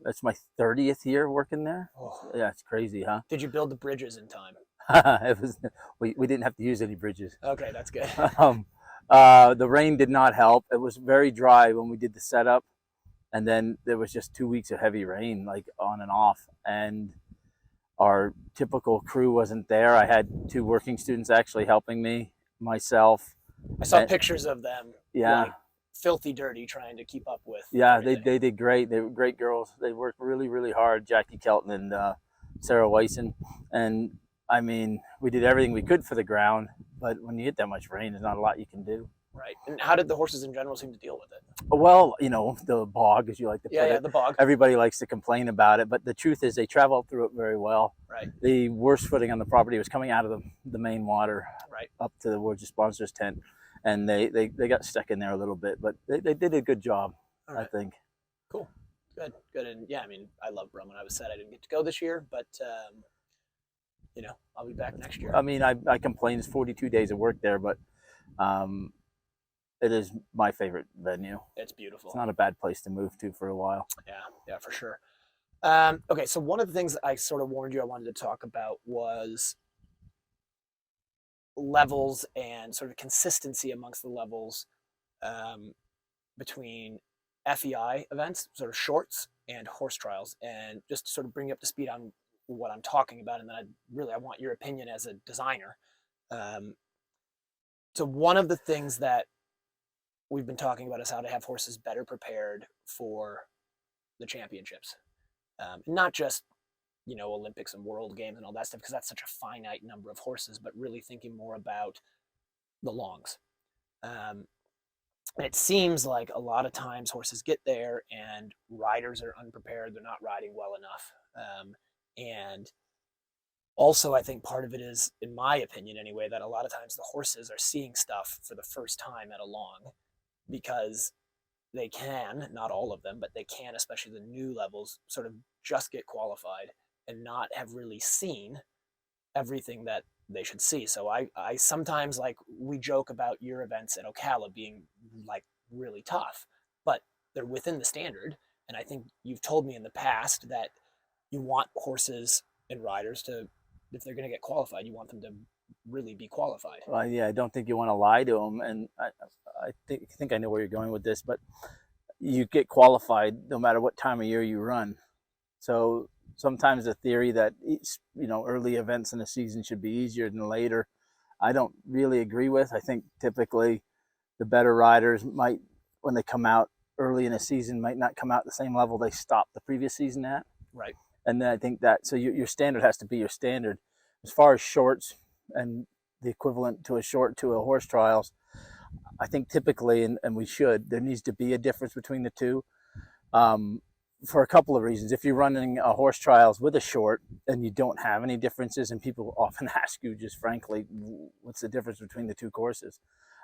It's my 30th year working there.
Oh.
Yeah, it's crazy, huh?
Did you build the bridges in time?
It was. We didn't have to use any bridges.
Okay, that's good.
The rain did not help. It was very dry when we did the setup, and then there was just 2 weeks of heavy rain, like on and off, and our typical crew wasn't there. I had 2 working students actually helping me, myself.
I saw pictures of them.
Yeah.
Like, filthy dirty trying to keep up with.
Yeah,
everything.
they did great. They were great girls. They worked really, really hard, Jackie Kelton and Sarah Wyson. And I mean, we did everything we could for the ground, but when you get that much rain, there's not a lot you can do.
Right. And how did the horses in general seem to deal with it?
Well, the bog, as you like to put it.
Yeah, the bog.
Everybody likes to complain about it, but the truth is they traveled through it very well.
Right.
The worst footing on the property was coming out of the main water,
right,
up to the Words of Sponsors tent, and they got stuck in there a little bit, but they did a good job, I think.
Cool. Good. And yeah, I mean, I love Bromont. I was sad I didn't get to go this year, but I'll be back next year.
I mean, I complain it's 42 days of work there, but it is my favorite venue.
It's beautiful.
It's not a bad place to move to for a while.
Yeah, for sure. Okay, so one of the things that I sort of warned you I wanted to talk about was levels and sort of consistency amongst the levels between FEI events, sort of shorts, and horse trials, and just to sort of bring you up to speed on what I'm talking about, and then I want your opinion as a designer. So one of the things that we've been talking about is how to have horses better prepared for the championships, not just Olympics and World Games and all that stuff, because that's such a finite number of horses, but really thinking more about the longs. And it seems like a lot of times horses get there and riders are unprepared. They're not riding well enough. And also, I think part of it is, in my opinion anyway, that a lot of times the horses are seeing stuff for the first time at a long, because they can, not all of them, but they can, especially the new levels, sort of just get qualified and not have really seen everything that they should see. So I sometimes, like, we joke about your events at Ocala being like really tough, but they're within the standard. And I think you've told me in the past that you want horses and riders to, if they're going to get qualified, you want them to really be qualified.
Well, yeah, I don't think you want to lie to them. And I think I know where you're going with this, but you get qualified no matter what time of year you run. So sometimes the theory that, early events in the season should be easier than later, I don't really agree with. I think typically the better riders might, when they come out early in a season, might not come out at the same level they stopped the previous season at.
Right.
And then I think that, so your standard has to be your standard. As far as shorts and the equivalent to a short to a horse trials, I think typically, and there needs to be a difference between the two, for a couple of reasons. If you're running a horse trials with a short and you don't have any differences, and people often ask you just frankly, what's the difference between the two courses,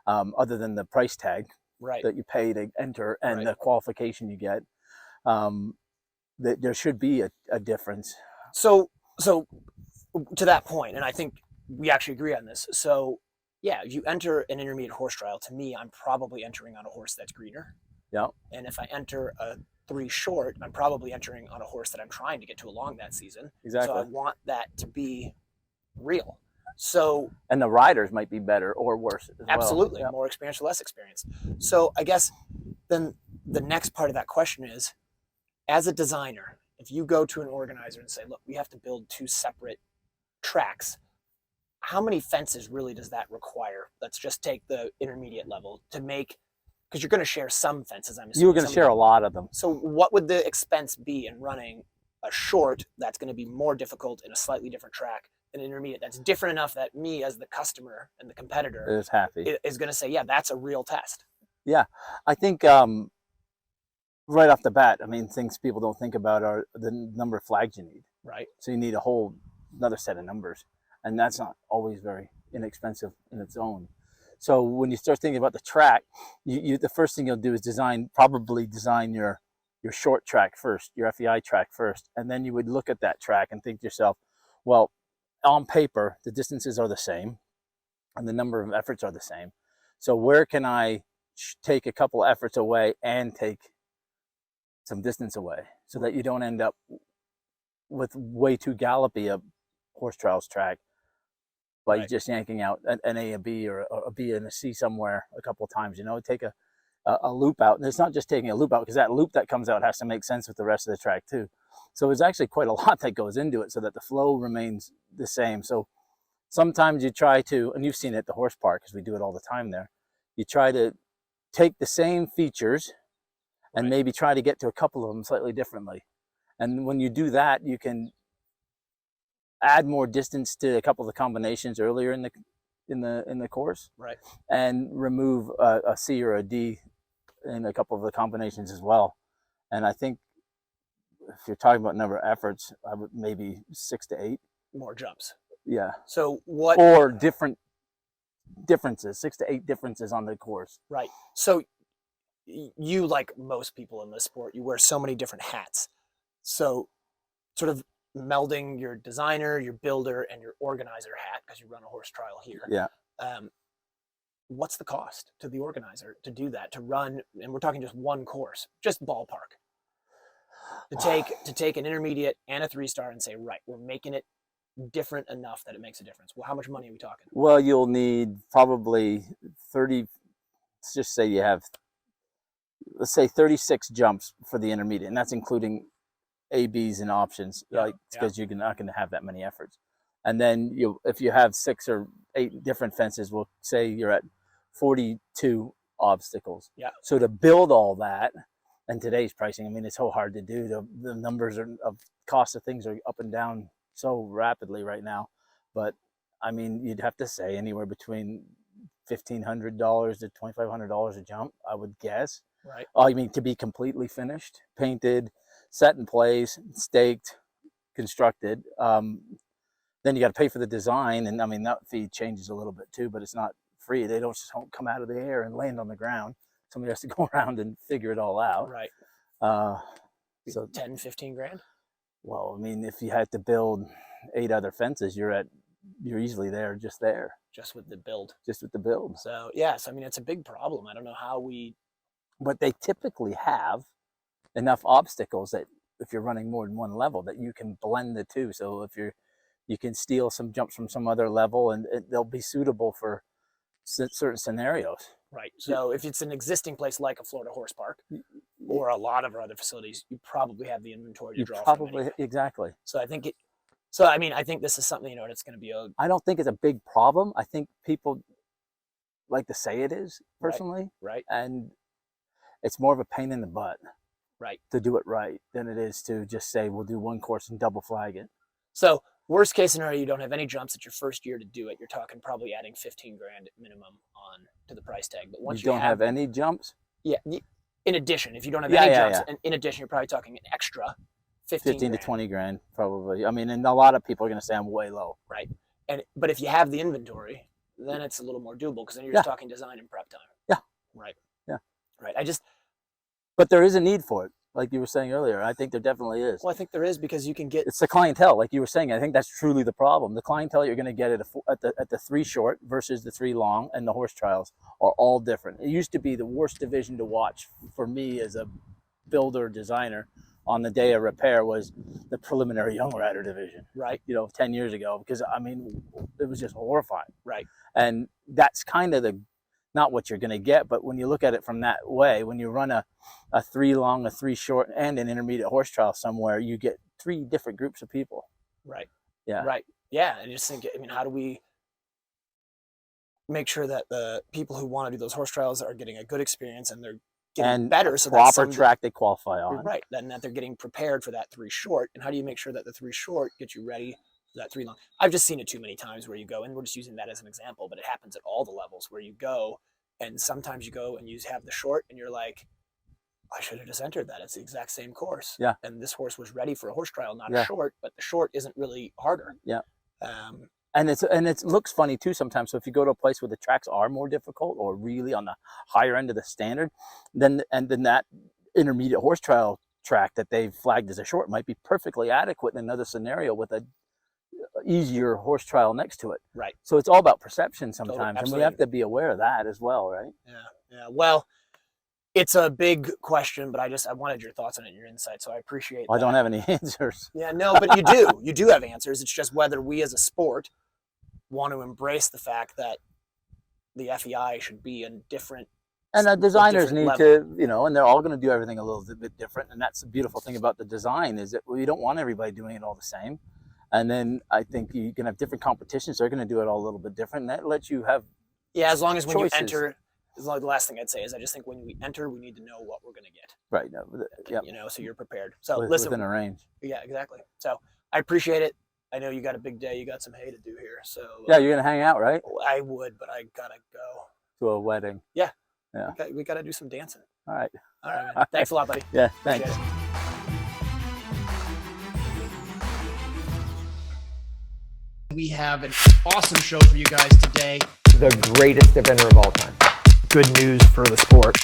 other than the price tag that you pay to enter and the qualification you get, that there should be a difference.
So to that point, and I think we actually agree on this. So yeah, if you enter an intermediate horse trial, to me, I'm probably entering on a horse that's greener.
Yeah.
And if I enter a 3 short, I'm probably entering on a horse that I'm trying to get to along that season.
Exactly.
So I want that to be real. So,
and the riders might be better or worse as
absolutely,
well.
More experienced or less experienced. So I guess then the next part of that question is, as a designer, if you go to an organizer and say, look, we have to build 2 separate tracks, how many fences really does that require? Let's just take the intermediate level to make, because you're going to share some fences, I'm assuming.
You were going to share a lot of them.
So what would the expense be in running a short that's going to be more difficult in a slightly different track, an intermediate that's different enough that me as the customer and the competitor
Is happy.
is going to say, yeah, that's a real test?
Yeah, I think right off the bat, I mean, things people don't think about are the number of flags you need.
Right.
So you need a whole another set of numbers, and that's not always very inexpensive in its own. So when you start thinking about the track, the first thing you'll do is probably design your short track first, your FEI track first, and then you would look at that track and think to yourself, well, on paper, the distances are the same, and the number of efforts are the same. So where can I take a couple efforts away and take some distance away, so that you don't end up with way too gallopy a horse trials track by just yanking out an A, a B, or a B and a C somewhere a couple of times. Take a loop out, and it's not just taking a loop out, because that loop that comes out has to make sense with the rest of the track too. So there's actually quite a lot that goes into it so that the flow remains the same. So sometimes you try to, and you've seen it at the horse park because we do it all the time there, you try to take the same features and maybe try to get to a couple of them slightly differently. And when you do that, you can add more distance to a couple of the combinations earlier in the course,
right? And
remove a C or a D in a couple of the combinations as well. And I think if you're talking about number of efforts, I would maybe 6 to 8
more jumps.
Yeah.
So what?
Or differences, 6 to 8 differences on the course.
Right. So you, like most people in this sport, you wear so many different hats. So sort of melding your designer, your builder, and your organizer hat, because you run a horse trial here.
Yeah.
What's the cost to the organizer to do that, to run, and we're talking just one course, just ballpark, to take an intermediate and a 3-star and say, right, we're making it different enough that it makes a difference? Well, how much money are we talking?
Well, you'll need probably 30, let's just say you have, let's say 36 jumps for the intermediate, and that's including A, Bs, and options, because you're not going to have that many efforts. And then if you have 6 or 8 different fences, we'll say you're at 42 obstacles.
Yeah.
So to build all that, and today's pricing, I mean, it's so hard to do. The numbers of cost of things are up and down so rapidly right now. But I mean, you'd have to say anywhere between $1,500 to $2,500 a jump, I would guess.
Right.
I mean, to be completely finished, painted, set in place, staked, constructed. Then you got to pay for the design, and I mean that fee changes a little bit too, but it's not free. They don't just come out of the air and land on the ground. Somebody has to go around and figure it all out.
Right.
So
10, 15 grand.
Well, I mean, if you had to build 8 other fences, you're easily there just
with the build.
So
yes, I mean, it's a big problem. I don't know how
but they typically have enough obstacles that if you're running more than one level, that you can blend the two. So if you can steal some jumps from some other level, and they'll be suitable for certain scenarios.
Right. So if it's an existing place like a Florida horse park or a lot of our other facilities, you probably have the inventory to draw from anyway.
Exactly.
So I think I think this is something, it's going to be
I don't think it's a big problem. I think people like to say it is, personally.
Right.
And it's more of a pain in the butt.
Right.
To do it right than it is to just say, we'll do one course and double flag it.
So worst case scenario, you don't have any jumps at your first year to do it. You're talking probably adding 15 grand minimum on to the price tag. But once
you don't have any jumps?
Yeah. In addition, if you don't have any jumps, and in addition, you're probably talking an extra 15
to 20 grand, probably. I mean, and a lot of people are going to say I'm way low.
Right. But if you have the inventory, then it's a little more doable, because then you're just talking design and prep time.
Yeah.
Right.
Yeah.
Right.
But there is a need for it, like you were saying earlier. I think there definitely is.
Well, I think there is, because you can get...
It's the clientele, like you were saying. I think that's truly the problem. The clientele you're going to get at the 3 short versus the 3 long and the horse trials are all different. It used to be the worst division to watch for me as a builder designer on the day of repair was the preliminary young rider division.
Right.
10 years ago, because I mean, it was just horrifying.
Right.
And that's kind of not what you're going to get, but when you look at it from that way, when you run a 3 long, a 3 short, and an intermediate horse trial somewhere, you get 3 different groups of people.
Right.
Yeah.
Right. Yeah. I just think, I mean, how do we make sure that the people who want to do those horse trials are getting a good experience and they're getting better, so
proper track they qualify on.
Right. And that they're getting prepared for that 3 short. And how do you make sure that the 3 short gets you ready for that 3 long? I've just seen it too many times where you go, and we're just using that as an example, but it happens at all the levels where you go, and sometimes you go and you have the short and you're like, I should have just entered that. It's the exact same course.
Yeah.
And this horse was ready for a horse trial, not a short, but the short isn't really harder.
Yeah. And it looks funny too sometimes. So if you go to a place where the tracks are more difficult or really on the higher end of the standard, then that intermediate horse trial track that they've flagged as a short might be perfectly adequate in another scenario with a easier horse trial next to it.
Right.
So it's all about perception sometimes,
Totally,
and we have to be aware of that as well, right?
Yeah. Yeah. Well, it's a big question, but I wanted your thoughts on it and your insight, so I appreciate
Well,
that.
I don't have any answers.
Yeah, no, but you do. You do have answers. It's just whether we as a sport want to embrace the fact that the FEI should be a different.
And the designers need
level.
to, and they're all going to do everything a little bit different. And that's the beautiful thing about the design is that we don't want everybody doing it all the same. And then I think you can have different competitions. They're going to do it all a little bit different. And that lets you have
as long as when
choices.
you enter, the last thing I'd say is I just think when we enter, we need to know what we're going to get.
Right. No,
So you're prepared. So
listen, within a range.
Yeah, exactly. So I appreciate it. I know you got a big day. You got some hay to do here. So
yeah, you're going to hang out, right?
I would, but I got to go.
To a wedding.
Yeah.
Yeah.
We got to do some dancing.
All right.
All right, man. Thanks a lot, buddy.
Yeah, thanks.
We have an awesome show for you guys today.
The greatest eventer of all time.
Good news for the sport.